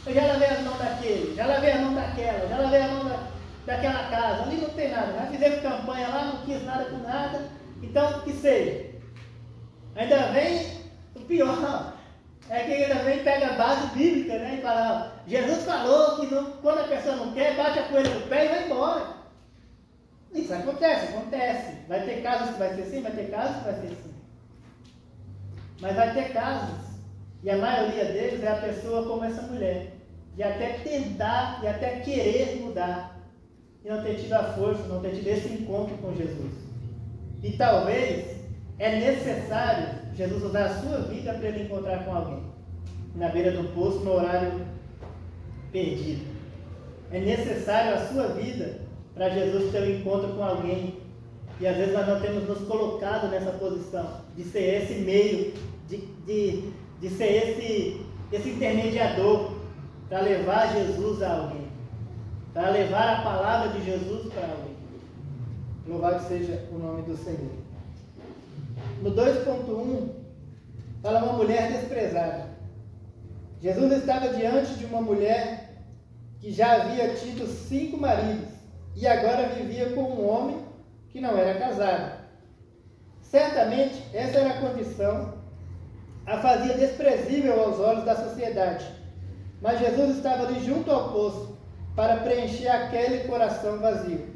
Eu já lavei as mãos daquele, já lavei as mãos daquela, já lavei as mãos daquela casa. Ali não tem nada, já fizemos campanha lá, não quis nada com nada. Então, que seja. Ainda vem o pior, é que ainda vem pega a base bíblica, né, e fala, ó, Jesus falou que quando a pessoa não quer, bate a poeira no pé e vai embora. Isso acontece. Vai ter casos que vai ser assim, vai ter casos que vai ser assim. Mas vai ter casos, e a maioria deles é a pessoa como essa mulher, de até tentar, e até querer mudar, e não ter tido a força, não ter tido esse encontro com Jesus. E talvez é necessário Jesus usar a sua vida para ele encontrar com alguém, na beira do poço, no horário perdido. É necessário a sua vida para Jesus ter um encontro com alguém. E às vezes nós não temos nos colocado nessa posição de ser esse meio, de ser esse intermediador para levar Jesus a alguém, para levar a palavra de Jesus para alguém. Louvado seja o nome do Senhor. No 2.1, fala uma mulher desprezada. Jesus estava diante de uma mulher que já havia tido 5 maridos e agora vivia com um homem que não era casado. Certamente, essa era a condição, a fazia desprezível aos olhos da sociedade. Mas Jesus estava ali junto ao poço para preencher aquele coração vazio.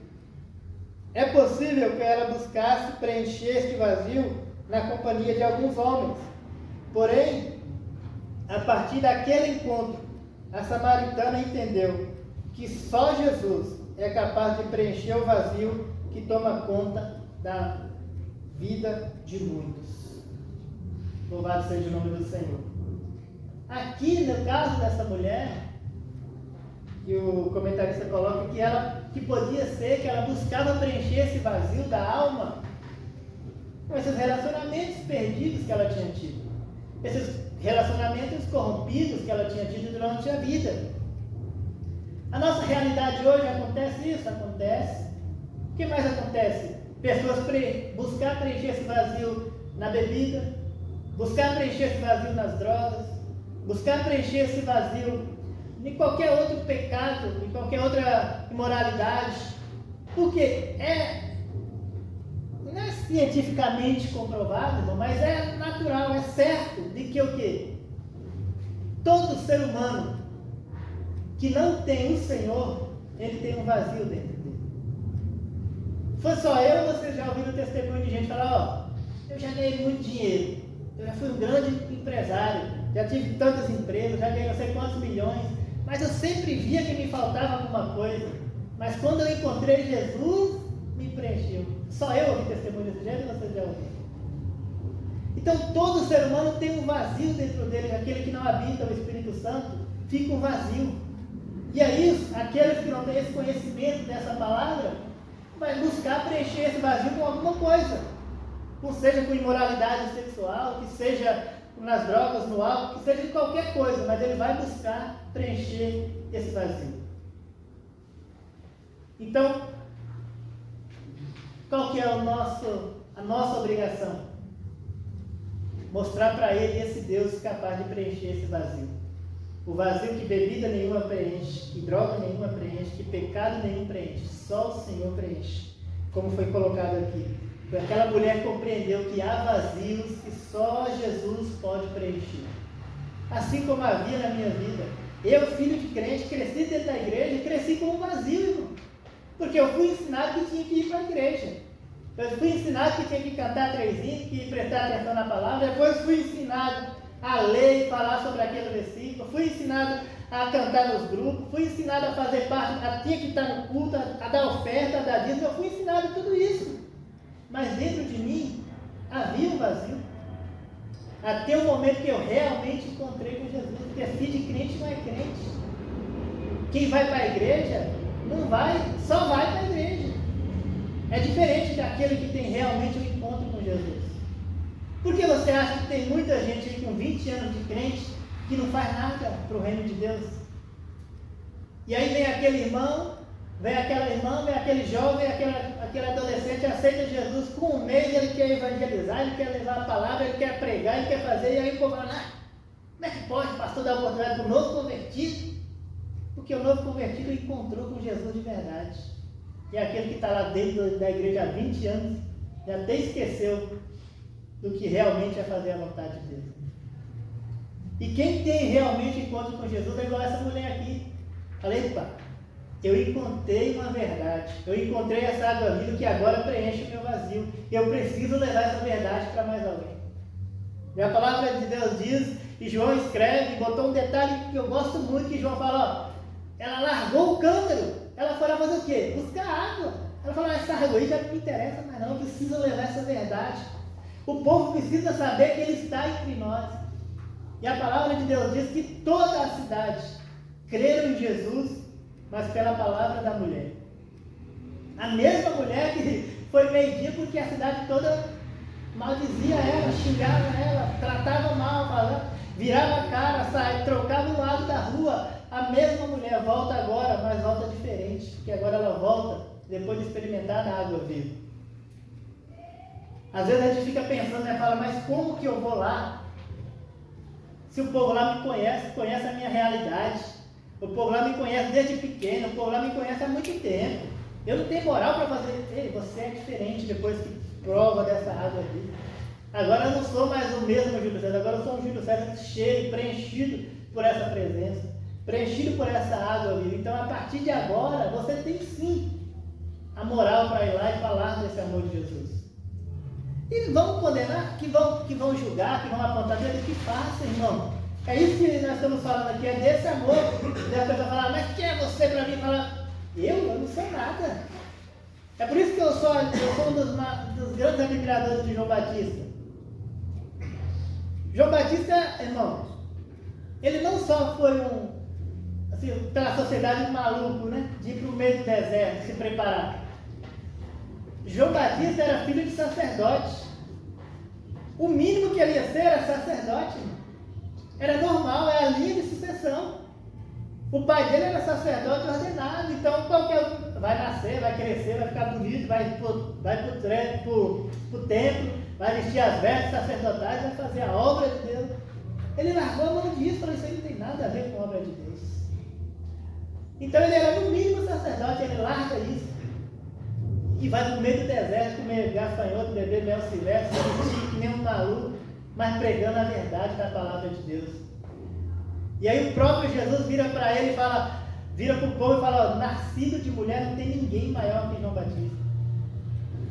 É possível que ela buscasse preencher este vazio na companhia de alguns homens. Porém, a partir daquele encontro, a samaritana entendeu que só Jesus é capaz de preencher o vazio que toma conta da vida de muitos. Louvado seja o nome do Senhor. Aqui, no caso dessa mulher, que o comentarista coloca que podia ser que ela buscava preencher esse vazio da alma com esses relacionamentos perdidos que ela tinha tido, esses relacionamentos corrompidos que ela tinha tido durante a vida. A nossa realidade hoje acontece isso? Acontece. O que mais acontece? Pessoas buscar preencher esse vazio na bebida, buscar preencher esse vazio nas drogas, buscar preencher esse vazio em qualquer outro pecado, em qualquer outra imoralidade, porque não é cientificamente comprovado, irmão, mas é natural, é certo de que o quê? Todo ser humano que não tem o Senhor, ele tem um vazio dentro dele. Foi só eu, você já ouviu o testemunho de gente falar, eu já ganhei muito dinheiro, eu já fui um grande empresário, já tive tantas empresas, já ganhei não sei quantos milhões, mas eu sempre via que me faltava alguma coisa. Mas quando eu encontrei Jesus, me preencheu. Só eu ouvi testemunho desse jeito, você já ouviu? Então todo ser humano tem um vazio dentro dele, aquele que não habita o Espírito Santo, fica um vazio. E é isso, aqueles que não têm esse conhecimento dessa palavra, vai buscar preencher esse vazio com alguma coisa. Ou seja com imoralidade sexual, que seja nas drogas, no álcool, que seja de qualquer coisa, mas ele vai buscar preencher esse vazio. Então, qual que é a nossa obrigação? Mostrar para ele esse Deus capaz de preencher esse vazio. O vazio que bebida nenhuma preenche, que droga nenhuma preenche, que pecado nenhum preenche, só o Senhor preenche. Como foi colocado aqui. Aquela mulher compreendeu que há vazios que só Jesus pode preencher. Assim como havia na minha vida. Eu, filho de crente, cresci dentro da igreja e cresci com um vazio, irmão. Porque eu fui ensinado que tinha que ir para a igreja. Eu fui ensinado que tinha que cantar 3 hinos, que prestar atenção na palavra. Depois fui ensinado a ler e falar sobre aquele versículo. Fui ensinado a cantar nos grupos. Fui ensinado a fazer parte, tinha que estar no culto, a dar oferta, a dar dízimo. Eu fui ensinado tudo isso. Mas dentro de mim havia um vazio. Até o momento que eu realmente encontrei com Jesus. Porque filho de crente não é crente. Quem vai para a igreja não vai, só vai para a igreja. É diferente daquele que tem realmente um encontro com Jesus. Por que você acha que tem muita gente aí com 20 anos de crente que não faz nada para o reino de Deus? E aí vem aquele irmão, vem aquela irmã, vem aquele jovem, aquele adolescente, aceita Jesus, com um mês ele quer evangelizar, ele quer levar a palavra, ele quer pregar, ele quer fazer, e aí o povo fala, como é que pode, pastor, dar oportunidade para o novo convertido? Porque o novo convertido encontrou com Jesus de verdade. E aquele que está lá dentro da igreja há 20 anos, já até esqueceu do que realmente é fazer a vontade de Deus. E quem tem realmente encontro com Jesus é igual essa mulher aqui. Falei, pá, eu encontrei uma verdade, eu encontrei essa água viva que agora preenche o meu vazio. Eu preciso levar essa verdade para mais alguém. E a palavra de Deus diz, e João escreve, botou um detalhe que eu gosto muito, que João fala, ela largou o cântaro, ela foi lá fazer o quê? Buscar água. Ela falou, essa água aí já não me interessa mais não, eu preciso levar essa verdade. O povo precisa saber que ele está entre nós. E a palavra de Deus diz que toda a cidade creram em Jesus, mas pela palavra da mulher. A mesma mulher que foi meio-dia porque a cidade toda maldizia ela, xingava ela, tratava mal, falava, virava a cara, saia, trocava um lado da rua. A mesma mulher volta agora, mas volta diferente, porque agora ela volta depois de experimentar a água viva. Às vezes a gente fica pensando, né, fala, mas como que eu vou lá? Se o povo lá me conhece, conhece a minha realidade. O povo lá me conhece desde pequeno, o povo lá me conhece há muito tempo. Eu não tenho moral para fazer. Ei, você é diferente depois que prova dessa água aqui. Agora eu não sou mais o mesmo Júlio César, agora eu sou um Júlio César cheio, preenchido por essa presença, preenchido por essa água viva. Então, a partir de agora, você tem sim a moral para ir lá e falar desse amor de Jesus. E vão condenar, que vão julgar, que vão apontar deles, que façam, irmão. É isso que nós estamos falando aqui, é desse amor. E a pessoa fala, mas quem é você para mim falar? Eu não sou nada. É por isso que eu sou um dos grandes admiradores de João Batista. João Batista, irmão, ele não só foi assim, pela sociedade, um maluco, né? De ir para o meio do deserto, se preparar. João Batista era filho de sacerdote. O mínimo que ele ia ser era sacerdote. Era normal, era a linha de sucessão. O pai dele era sacerdote ordenado. Então qualquer um vai nascer, vai crescer, vai ficar bonito, vai pro templo, vai vestir as vestes sacerdotais, vai fazer a obra de Deus. Ele largou a mão disso, falou, isso aí não tem nada a ver com a obra de Deus. Então ele era no mínimo sacerdote, ele larga isso. E vai para o meio do deserto, comer gafanhoto, beber mel silvestre, vestir que nem um maluco, mas pregando a verdade da palavra de Deus. E aí o próprio Jesus vira para ele e fala, vira para o povo e fala, ó, nascido de mulher não tem ninguém maior que João Batista.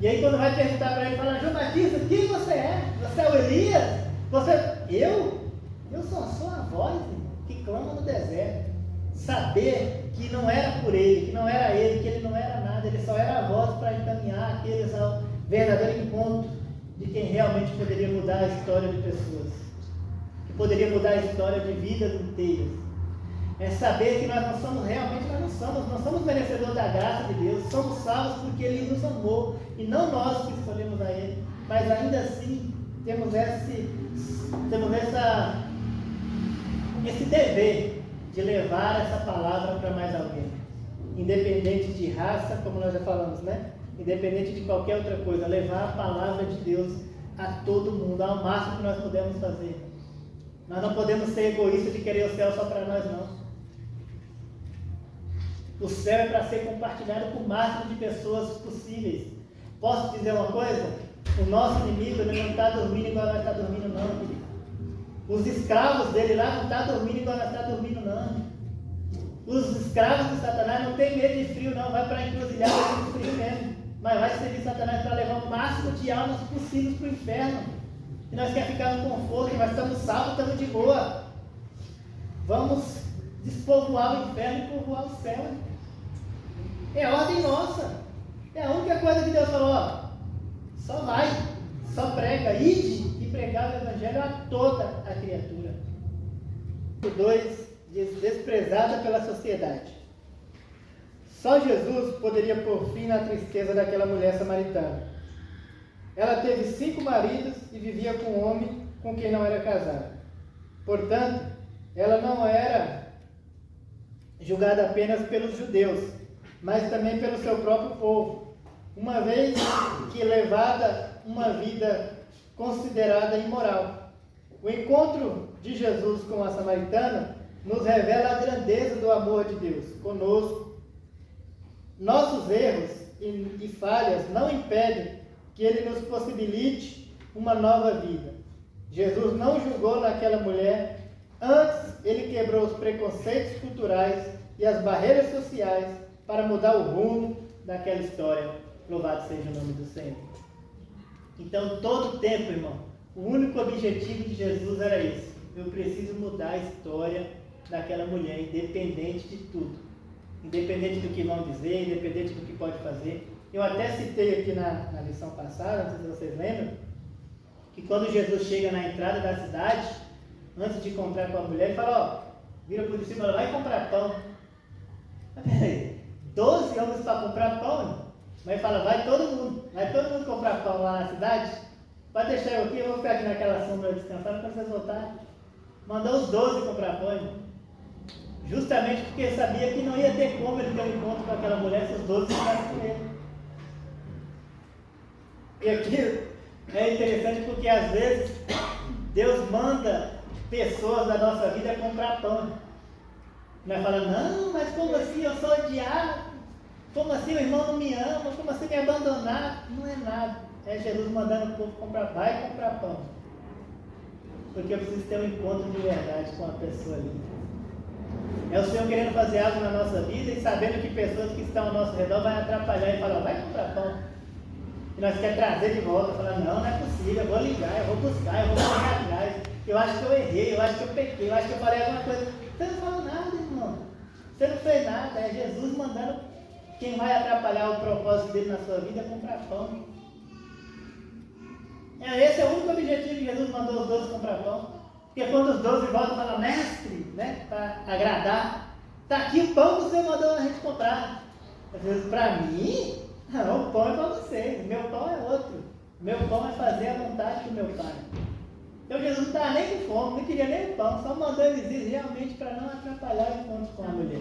E aí quando vai perguntar para ele, fala, João Batista, quem você é? Você é o Elias? Eu sou a sua voz que clama no deserto. Saber que não era por ele, que não era ele, que ele não era nada, ele só era a voz para encaminhar aqueles ao verdadeiro encontro de quem realmente poderia mudar a história de pessoas, que poderia mudar a história de vidas inteiras. É saber que nós não somos realmente, nós somos merecedores da graça de Deus, somos salvos porque Ele nos amou, e não nós que escolhemos a Ele, mas ainda assim temos esse dever de levar essa palavra para mais alguém, independente de raça, como nós já falamos, né? Independente de qualquer outra coisa, levar a palavra de Deus a todo mundo, ao máximo que nós podemos fazer. Nós não podemos ser egoístas de querer o céu só para nós, não. O céu é para ser compartilhado com o máximo de pessoas possíveis. Posso dizer uma coisa? O nosso inimigo ele não está dormindo igual nós estamos dormindo, não, querido. Os escravos dele lá não estão dormindo igual nós estamos dormindo, não. Os escravos de Satanás não tem medo de frio, não. Vai para a encruzilhada de frio mesmo. Mas vai servir Satanás para levar o máximo de almas possíveis para o inferno. E nós queremos ficar no conforto, nós estamos salvos, estamos de boa. Vamos despovoar o inferno e povoar o céu. É ordem nossa. É a única coisa que Deus falou, ó. Só vai, só prega, ide e pregar o Evangelho a toda a criatura. 2 diz, desprezada pela sociedade. Só Jesus poderia pôr fim na tristeza daquela mulher samaritana. Ela teve 5 maridos e vivia com um homem com quem não era casada. Portanto, ela não era julgada apenas pelos judeus, mas também pelo seu próprio povo, uma vez que levada uma vida considerada imoral. O encontro de Jesus com a samaritana nos revela a grandeza do amor de Deus conosco. Nossos erros e falhas não impedem que Ele nos possibilite uma nova vida. Jesus não julgou naquela mulher, antes Ele quebrou os preconceitos culturais e as barreiras sociais para mudar o rumo daquela história. Louvado seja o nome do Senhor. Então, todo o tempo, irmão, o único objetivo de Jesus era esse. Eu preciso mudar a história daquela mulher, independente de tudo. Independente do que vão dizer, independente do que pode fazer. Eu até citei aqui na lição passada, não sei se vocês lembram, que quando Jesus chega na entrada da cidade, antes de encontrar com a mulher, ele fala, ó, vira por cima, vai comprar pão. Mas peraí, 12 homens para comprar pão? Mas fala, vai todo mundo comprar pão lá na cidade, pode deixar eu aqui, eu vou ficar aqui naquela sombra descansando quando vocês voltarem. Mandou os 12 comprar pão, irmão. Justamente porque sabia que não ia ter como ele ter um encontro com aquela mulher se os 12 ficassem com ele. E aqui é interessante porque às vezes Deus manda pessoas da nossa vida comprar pão. Nós falamos, não, mas como assim eu sou odiado? Como assim o irmão não me ama? Como assim me abandonar? Não é nada. É Jesus mandando o povo comprar, vai comprar pão. Porque eu preciso ter um encontro de verdade com a pessoa ali. É o Senhor querendo fazer algo na nossa vida e sabendo que pessoas que estão ao nosso redor vão atrapalhar e falar, vai comprar pão. E nós queremos trazer de volta, falar, não é possível, eu vou ligar, eu vou buscar, eu vou correr atrás. Eu acho que eu errei, eu acho que eu pequei, eu acho que eu falei alguma coisa. Você não falou nada, irmão. Você não fez nada, é Jesus mandando quem vai atrapalhar o propósito dele na sua vida comprar pão. Esse é o único objetivo que Jesus mandou os 12 comprar pão. Porque quando os 12 voltam e falam, mestre, né, para agradar, está aqui o pão que você mandou a gente comprar. Às vezes, para mim, não, o pão é para vocês, meu pão é outro. Meu pão é fazer a vontade do meu Pai. Então Jesus não estava nem com fome, não queria nem o pão, só mandou eles ir realmente para não atrapalhar o encontro com a mulher.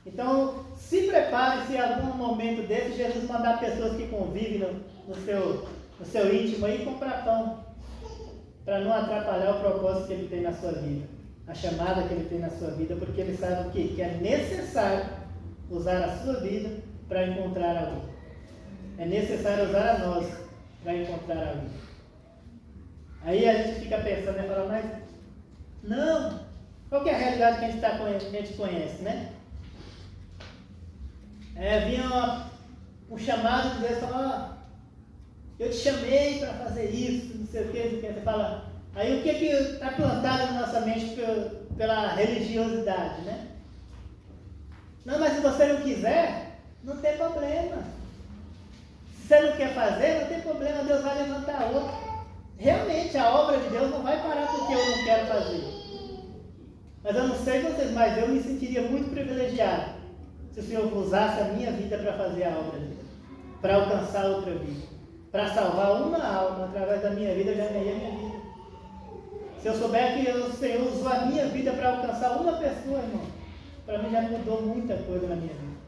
Então, se prepare se em algum momento desse Jesus mandar pessoas que convivem no seu íntimo aí comprar pão, para não atrapalhar o propósito que ele tem na sua vida, a chamada que ele tem na sua vida, porque ele sabe o quê? Que é necessário usar a sua vida para encontrar alguém. É necessário usar a nossa para encontrar alguém. Aí a gente fica pensando, né? Fala, mas não, qual que é a realidade que a gente conhece, né? Vinha um chamado de Deus, fala, eu te chamei para fazer isso, não sei o que, você fala, aí o que está plantado na nossa mente pela religiosidade, né? Não, mas se você não quiser, não tem problema. Se você não quer fazer, não tem problema, Deus vai levantar outro. Realmente, a obra de Deus não vai parar porque eu não quero fazer. Mas eu não sei vocês, mas eu me sentiria muito privilegiado se o Senhor usasse a minha vida para fazer a obra dele, para alcançar outra vida, para salvar uma alma através da minha vida, eu já ganhei a minha vida. Se eu souber que o Senhor usou a minha vida para alcançar uma pessoa, irmão, para mim já mudou muita coisa na minha vida.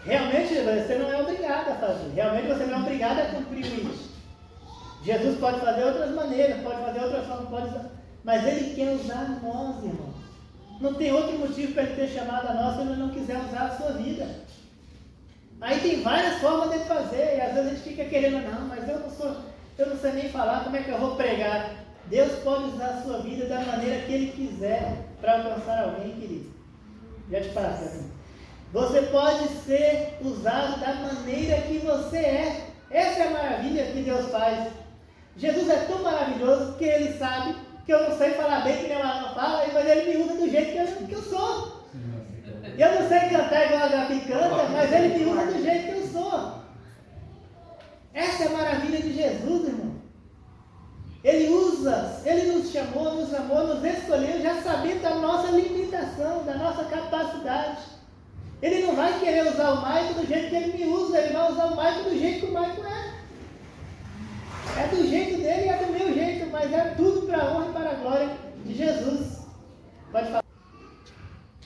Realmente você não é obrigado a fazer, realmente você não é obrigado a cumprir isso. Jesus pode fazer outras maneiras, pode fazer outras formas, mas Ele quer usar nós, irmão. Não tem outro motivo para Ele ter chamado a nós se Ele não quiser usar a sua vida. Aí tem várias formas de fazer, e às vezes a gente fica querendo, não, mas eu não sei nem falar, como é que eu vou pregar? Deus pode usar a sua vida da maneira que Ele quiser para alcançar alguém, querido. Já te passa assim. Você pode ser usado da maneira que você é. Essa é a maravilha que Deus faz. Jesus é tão maravilhoso que Ele sabe que eu não sei falar bem que nem o Arão fala, mas Ele me usa do jeito que eu sou. Eu não sei cantar igual a Gabi canta, mas Ele me usa do jeito que eu sou. Essa é a maravilha de Jesus, irmão. Ele nos chamou, nos amou, nos escolheu, já sabendo da nossa limitação, da nossa capacidade. Ele não vai querer usar o Maicon do jeito que ele me usa, ele vai usar o Maicon do jeito que o Maicon é. É do jeito dele e é do meu jeito, mas é tudo para a honra e para a glória de Jesus. Pode falar.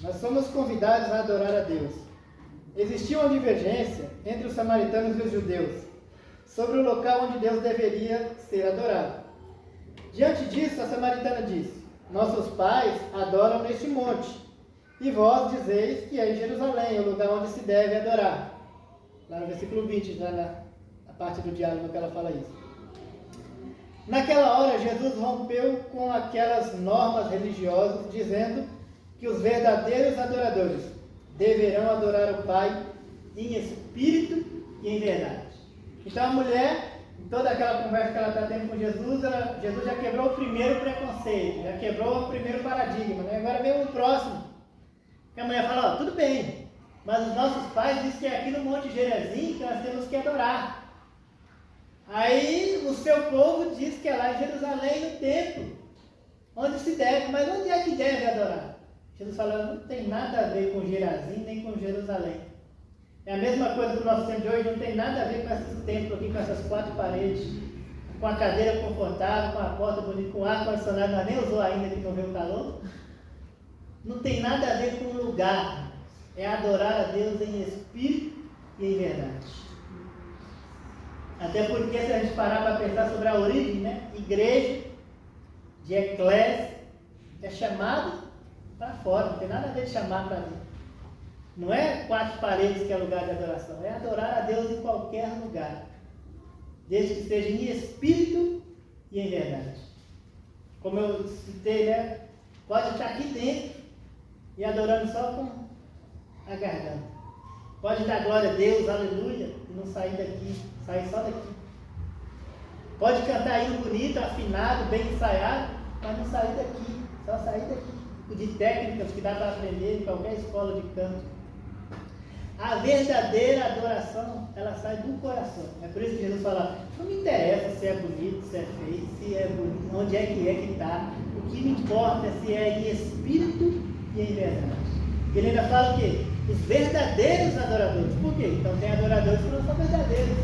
Nós somos convidados a adorar a Deus. Existia uma divergência entre os samaritanos e os judeus sobre o local onde Deus deveria ser adorado. Diante disso, a samaritana disse: nossos pais adoram neste monte, e vós dizeis que é em Jerusalém, o lugar onde se deve adorar. Lá no versículo 20, já na parte do diálogo que ela fala isso. Naquela hora, Jesus rompeu com aquelas normas religiosas, dizendo que os verdadeiros adoradores deverão adorar o Pai em espírito e em verdade. Então a mulher, em toda aquela conversa que ela está tendo com Jesus, Jesus já quebrou o primeiro preconceito, já quebrou o primeiro paradigma, né? Agora vem o próximo. A mulher fala, ó, tudo bem, mas os nossos pais dizem que é aqui no Monte Gerizim que nós temos que adorar. Aí o seu povo diz que é lá em Jerusalém, no templo, onde se deve, mas onde é que deve adorar? Jesus fala, não tem nada a ver com Gerizim nem com Jerusalém. É a mesma coisa do nosso tempo de hoje, não tem nada a ver com esse templo aqui, com essas 4 paredes, com a cadeira confortável, com a porta bonita, com o ar-condicionado, nós nem usou ainda que não veio o calor. Não tem nada a ver com o lugar, é adorar a Deus em espírito e em verdade. Até porque se a gente parar para pensar sobre a origem, né? Igreja, de eclésia, é chamado para fora, não tem nada a ver de chamar para dentro. Não é 4 paredes que é lugar de adoração, é adorar a Deus em qualquer lugar, desde que seja em espírito e em verdade. Como eu citei, né? Pode estar aqui dentro e adorando só com a garganta. Pode dar glória a Deus, aleluia, e não sair daqui, sair só daqui. Pode cantar hino bonito, afinado, bem ensaiado, mas não sair daqui, só sair daqui. De técnicas que dá para aprender em qualquer escola de canto. A verdadeira adoração, ela sai do coração. É por isso que Jesus fala, não me interessa se é bonito, se é feio, se é bonito, onde é que está. O que me importa é se é em espírito e em verdade. Ele ainda fala o quê? Os verdadeiros adoradores. Por quê? Então tem adoradores que não são verdadeiros.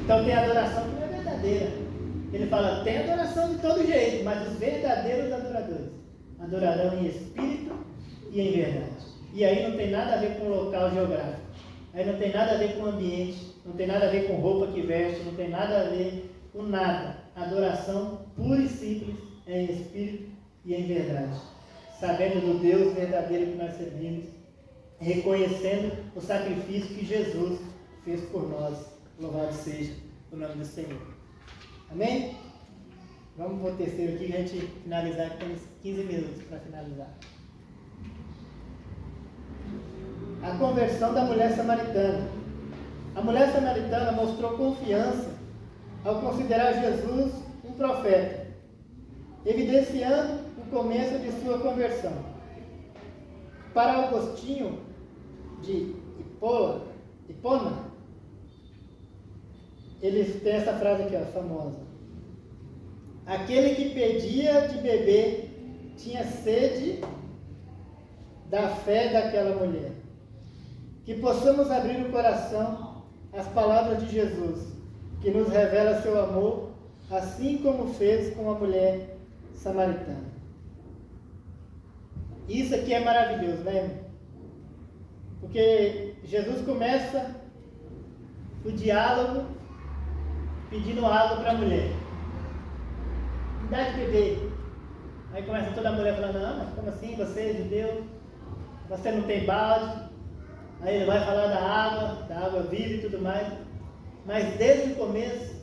Então tem adoração que não é verdadeira. Ele fala, tem adoração de todo jeito, mas os verdadeiros adoradores adorarão em espírito e em verdade. E aí não tem nada a ver com o local geográfico. Aí não tem nada a ver com o ambiente, não tem nada a ver com roupa que veste, não tem nada a ver com nada. Adoração pura e simples é em espírito e em verdade. Sabendo do Deus verdadeiro que nós servimos, reconhecendo o sacrifício que Jesus fez por nós. Louvado seja o nome do Senhor. Amém? Vamos para o terceiro aqui, a gente finalizar, que temos 15 minutos para finalizar. A conversão da mulher samaritana. A mulher samaritana mostrou confiança ao considerar Jesus um profeta, evidenciando o começo de sua conversão. Para Agostinho de Hipona, eles têm essa frase aqui, ó, famosa. Aquele que pedia de beber tinha sede da fé daquela mulher. Que possamos abrir o coração às palavras de Jesus, que nos revela seu amor, assim como fez com a mulher samaritana. Isso aqui é maravilhoso, né, irmão? Porque Jesus começa o diálogo pedindo água para a mulher. Me dá de beber. Aí começa toda a mulher falando, não, mas como assim, você é judeu? Você não tem balde? Aí ele vai falar da água viva e tudo mais. Mas desde o começo,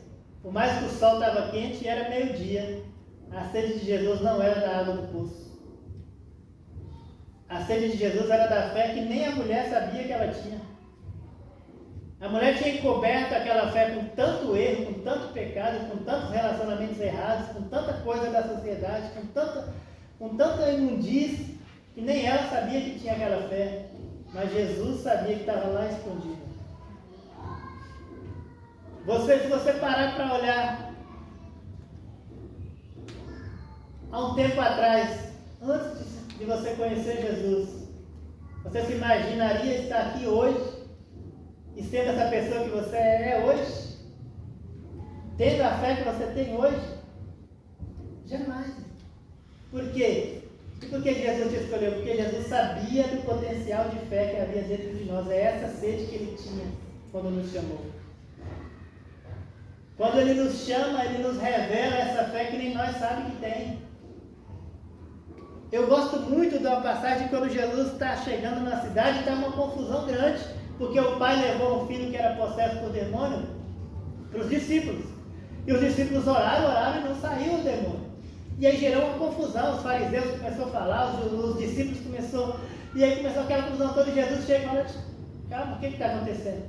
por mais que o sol estava quente e era meio-dia, a sede de Jesus não era da água do poço. A sede de Jesus era da fé que nem a mulher sabia que ela tinha. A mulher tinha encoberto aquela fé com tanto erro, com tanto pecado, com tantos relacionamentos errados, com tanta coisa da sociedade, com tanta imundície, que nem ela sabia que tinha aquela fé. Mas Jesus sabia que estava lá escondido. Se você parar para olhar, há um tempo atrás, antes de você conhecer Jesus, você se imaginaria estar aqui hoje e sendo essa pessoa que você é hoje? Tendo a fé que você tem hoje? Jamais. Por quê? E por que Jesus te escolheu? Porque Jesus sabia do potencial de fé que havia dentro de nós. É essa sede que Ele tinha quando nos chamou. Quando Ele nos chama, Ele nos revela essa fé que nem nós sabemos que tem. Eu gosto muito da passagem quando Jesus está chegando na cidade e está uma confusão grande, porque o pai levou um filho que era possesso por demônio para os discípulos. E os discípulos oraram e não saiu o demônio. E aí gerou uma confusão, os fariseus começaram a falar, os discípulos começaram, e aí começou aquela confusão toda, e Jesus chega e fala, calma, o que está acontecendo?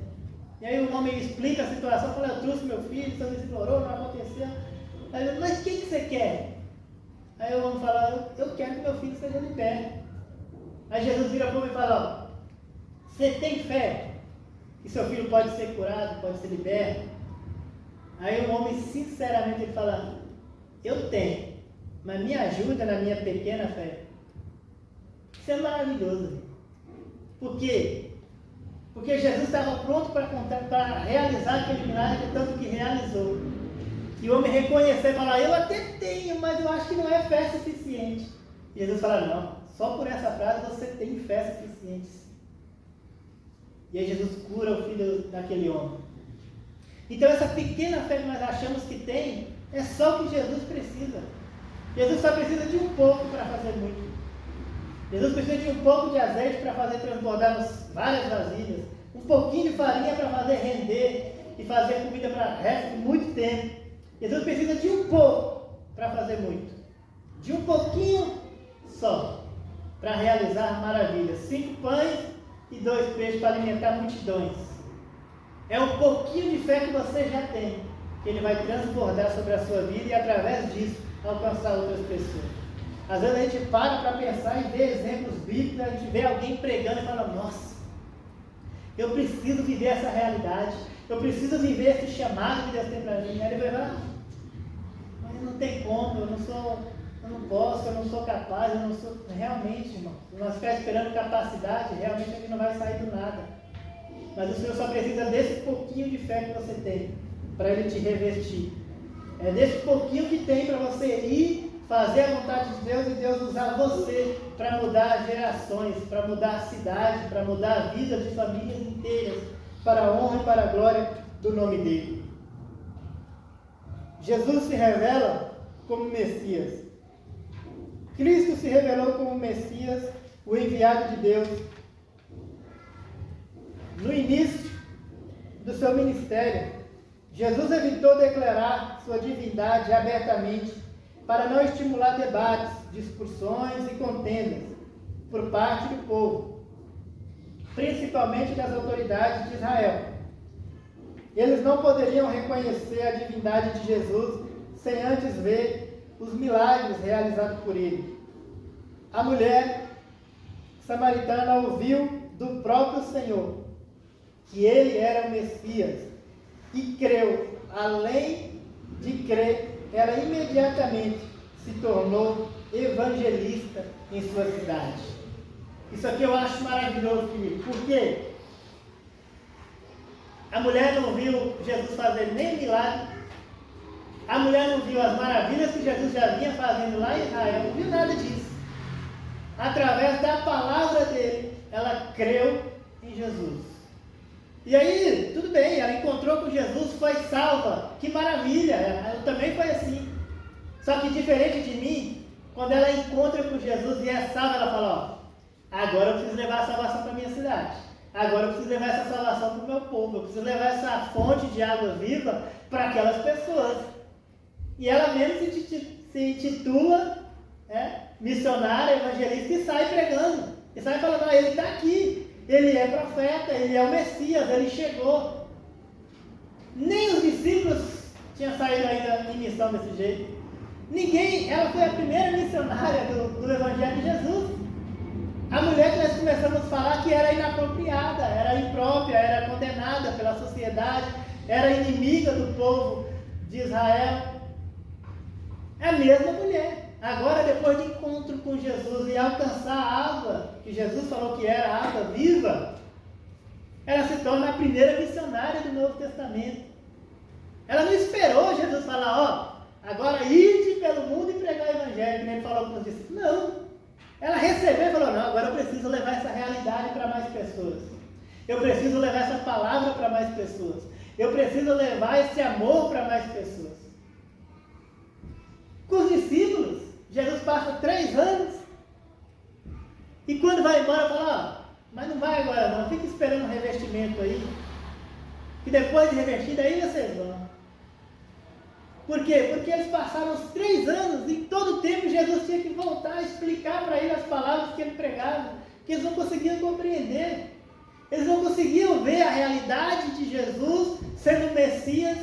E aí o homem explica a situação, fala, eu trouxe meu filho, seu discípulo orou, não aconteceu. Aí ele, mas o que você quer? Aí o homem fala, eu quero que meu filho seja liberto. Aí Jesus vira para o homem e fala, você tem fé que seu filho pode ser curado, pode ser liberto? Aí o homem, sinceramente, ele fala, eu tenho, mas me ajuda na minha pequena fé. Isso é maravilhoso. Por quê? Porque Jesus estava pronto para realizar aquele milagre, tanto que realizou. E o homem reconhecer e falar, eu até tenho, mas eu acho que não é fé suficiente. E Jesus fala, não, só por essa frase você tem fé suficiente. E aí Jesus cura o filho daquele homem. Então essa pequena fé que nós achamos que tem, é só o que Jesus precisa. Jesus só precisa de um pouco para fazer muito. Jesus precisa de um pouco de azeite para fazer transbordar várias vasilhas. Um pouquinho de farinha para fazer render e fazer comida para o resto de muito tempo. Jesus precisa de um pouco para fazer muito. De um pouquinho só para realizar maravilhas. 5 pães e 2 peixes para alimentar multidões. É um pouquinho de fé que você já tem, que Ele vai transbordar sobre a sua vida e através disso alcançar outras pessoas. Às vezes a gente para pensar e ver exemplos bíblicos, a gente vê alguém pregando e fala, nossa, eu preciso viver essa realidade, eu preciso viver esse chamado que Deus tem para mim. Aí ele vai falar, mas não tem como, eu não posso, eu não sou capaz, eu não sou... Realmente, irmão, se nós ficar esperando capacidade, realmente a gente não vai sair do nada. Mas o Senhor só precisa desse pouquinho de fé que você tem, para Ele te revestir. É desse pouquinho que tem para você ir fazer a vontade de Deus e Deus usar você para mudar gerações, para mudar a cidade, para mudar a vida de famílias inteiras, para a honra e para a glória do nome dEle. Jesus se revela como Messias. Cristo se revelou como Messias, o enviado de Deus. No início do seu ministério, Jesus evitou declarar sua divindade abertamente para não estimular debates, discussões e contendas por parte do povo, principalmente das autoridades de Israel. Eles não poderiam reconhecer a divindade de Jesus sem antes ver os milagres realizados por ele. A mulher samaritana ouviu do próprio Senhor que ele era o Messias e creu. Além de crer, ela imediatamente se tornou evangelista em sua cidade. Isso aqui eu acho maravilhoso, querido. Por quê? A mulher não viu Jesus fazer nem milagre. A mulher não viu as maravilhas que Jesus já vinha fazendo lá em Israel. Não viu nada disso. Através da palavra dele, ela creu em Jesus. E aí, tudo bem, ela encontrou com Jesus, foi salva. Que maravilha, ela também foi assim. Só que diferente de mim, quando ela encontra com Jesus e é salva, ela fala, ó, agora eu preciso levar a salvação para a minha cidade. Agora eu preciso levar essa salvação para o meu povo. Eu preciso levar essa fonte de água viva para aquelas pessoas. E ela mesmo se intitula missionária, evangelista e sai pregando. E sai falando, ó, ele está aqui. Ele é profeta, ele é o Messias, ele chegou. Nem os discípulos tinham saído ainda em missão desse jeito. Ninguém, ela foi a primeira missionária do Evangelho de Jesus. A mulher que nós começamos a falar que era inapropriada, era imprópria, era condenada pela sociedade, era inimiga do povo de Israel. É a mesma mulher. Agora, depois de encontro com Jesus e alcançar a água, que Jesus falou que era a água viva, ela se torna a primeira missionária do Novo Testamento. Ela não esperou Jesus falar, ó, agora ide pelo mundo e pregar o Evangelho, que ele falou com os discípulos. Não. Ela recebeu e falou, não, agora eu preciso levar essa realidade para mais pessoas. Eu preciso levar essa palavra para mais pessoas. Eu preciso levar esse amor para mais pessoas. Com os discípulos, Jesus passa 3 anos e quando vai embora fala, ó, mas não vai agora não, fica esperando um revestimento aí, que depois de revestido aí vocês vão. Por quê? Porque eles passaram os 3 anos e todo o tempo Jesus tinha que voltar a explicar para eles as palavras que ele pregava, que eles não conseguiam compreender, eles não conseguiam ver a realidade de Jesus sendo o Messias.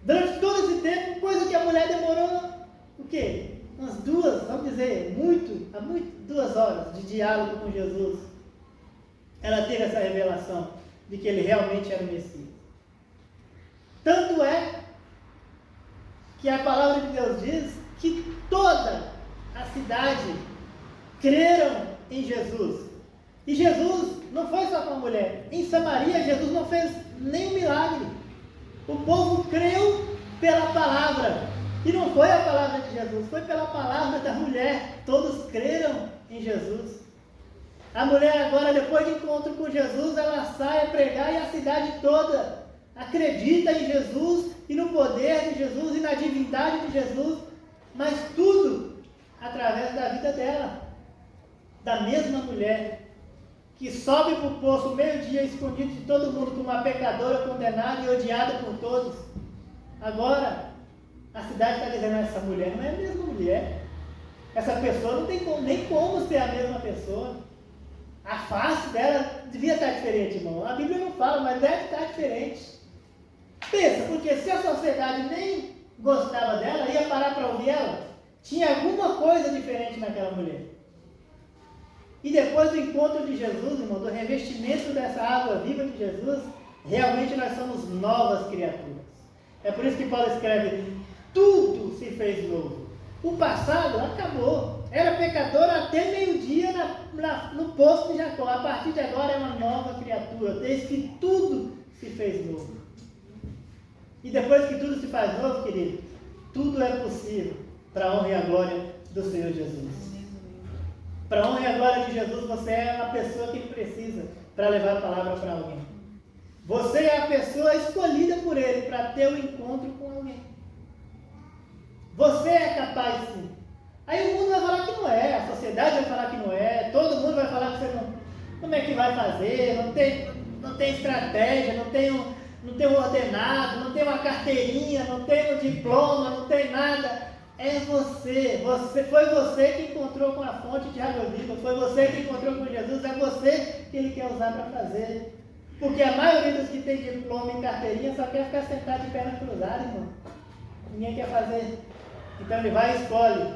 Durante todo esse tempo, coisa que a mulher demorou o quê? Umas 2, vamos dizer, 2 horas de diálogo com Jesus. Ela teve essa revelação de que ele realmente era o Messias. Tanto é que a palavra de Deus diz que toda a cidade creram em Jesus. E Jesus não foi só com a mulher. Em Samaria, Jesus não fez nenhum milagre. O povo creu pela palavra. E não foi a palavra de Jesus, foi pela palavra da mulher. Todos creram em Jesus. A mulher agora, depois do encontro com Jesus, ela sai a pregar e a cidade toda acredita em Jesus e no poder de Jesus e na divindade de Jesus, mas tudo através da vida dela, da mesma mulher que sobe para o poço meio-dia escondido de todo mundo como uma pecadora condenada e odiada por todos. Agora a cidade está dizendo: essa mulher não é a mesma mulher, essa pessoa não tem nem como ser a mesma pessoa. A face dela devia estar diferente, irmão. A Bíblia não fala, mas deve estar diferente. Pensa, porque se a sociedade nem gostava dela, ia parar para ouvir ela, tinha alguma coisa diferente naquela mulher. E depois do encontro de Jesus, irmão, do revestimento dessa água viva de Jesus, realmente nós somos novas criaturas. É por isso que Paulo escreve: tudo se fez novo. O passado acabou. Era pecador até meio-dia no poço de Jacó. A partir de agora é uma nova criatura. Desde que tudo se fez novo. E depois que tudo se faz novo, querido, tudo é possível para a honra e a glória do Senhor Jesus. Para a honra e a glória de Jesus, você é a pessoa que Ele precisa para levar a palavra para alguém. Você é a pessoa escolhida por Ele para ter o encontro com alguém. Você é capaz, sim. Aí o mundo vai falar que não é, a sociedade vai falar que não é, todo mundo vai falar que você não... Como é que vai fazer? Não tem estratégia, não tem um ordenado, não tem uma carteirinha, não tem um diploma, não tem nada. É você. Foi você que encontrou com a fonte de água viva, foi você que encontrou com Jesus, é você que Ele quer usar para fazer. Porque a maioria dos que tem diploma e carteirinha só quer ficar sentado de perna cruzada, irmão. Ninguém quer fazer. Então ele vai e escolhe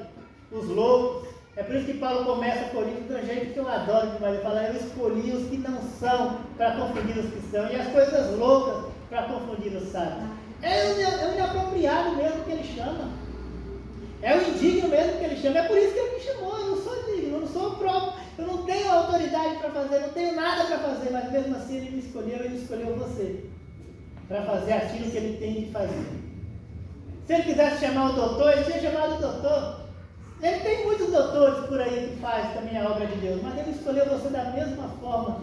os loucos. É por isso que Paulo começa Coríntios de um jeito que eu adoro demais. Ele fala: eu escolhi os que não são para confundir os que são, e as coisas loucas para confundir os sábios. É o inapropriado mesmo que ele chama. É o indigno mesmo que ele chama. É por isso que ele me chamou. Eu não sou digno, eu não sou próprio, eu não tenho autoridade para fazer, não tenho nada para fazer, mas mesmo assim ele escolheu você para fazer aquilo que ele tem de fazer. Se ele quisesse chamar o doutor, ele tinha chamado o doutor. Ele tem muitos doutores por aí que fazem também a obra de Deus, mas ele escolheu você da mesma forma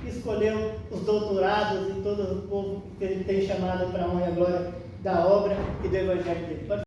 que escolheu os doutorados e todo o povo que ele tem chamado para a honra e a glória da obra e do evangelho dele.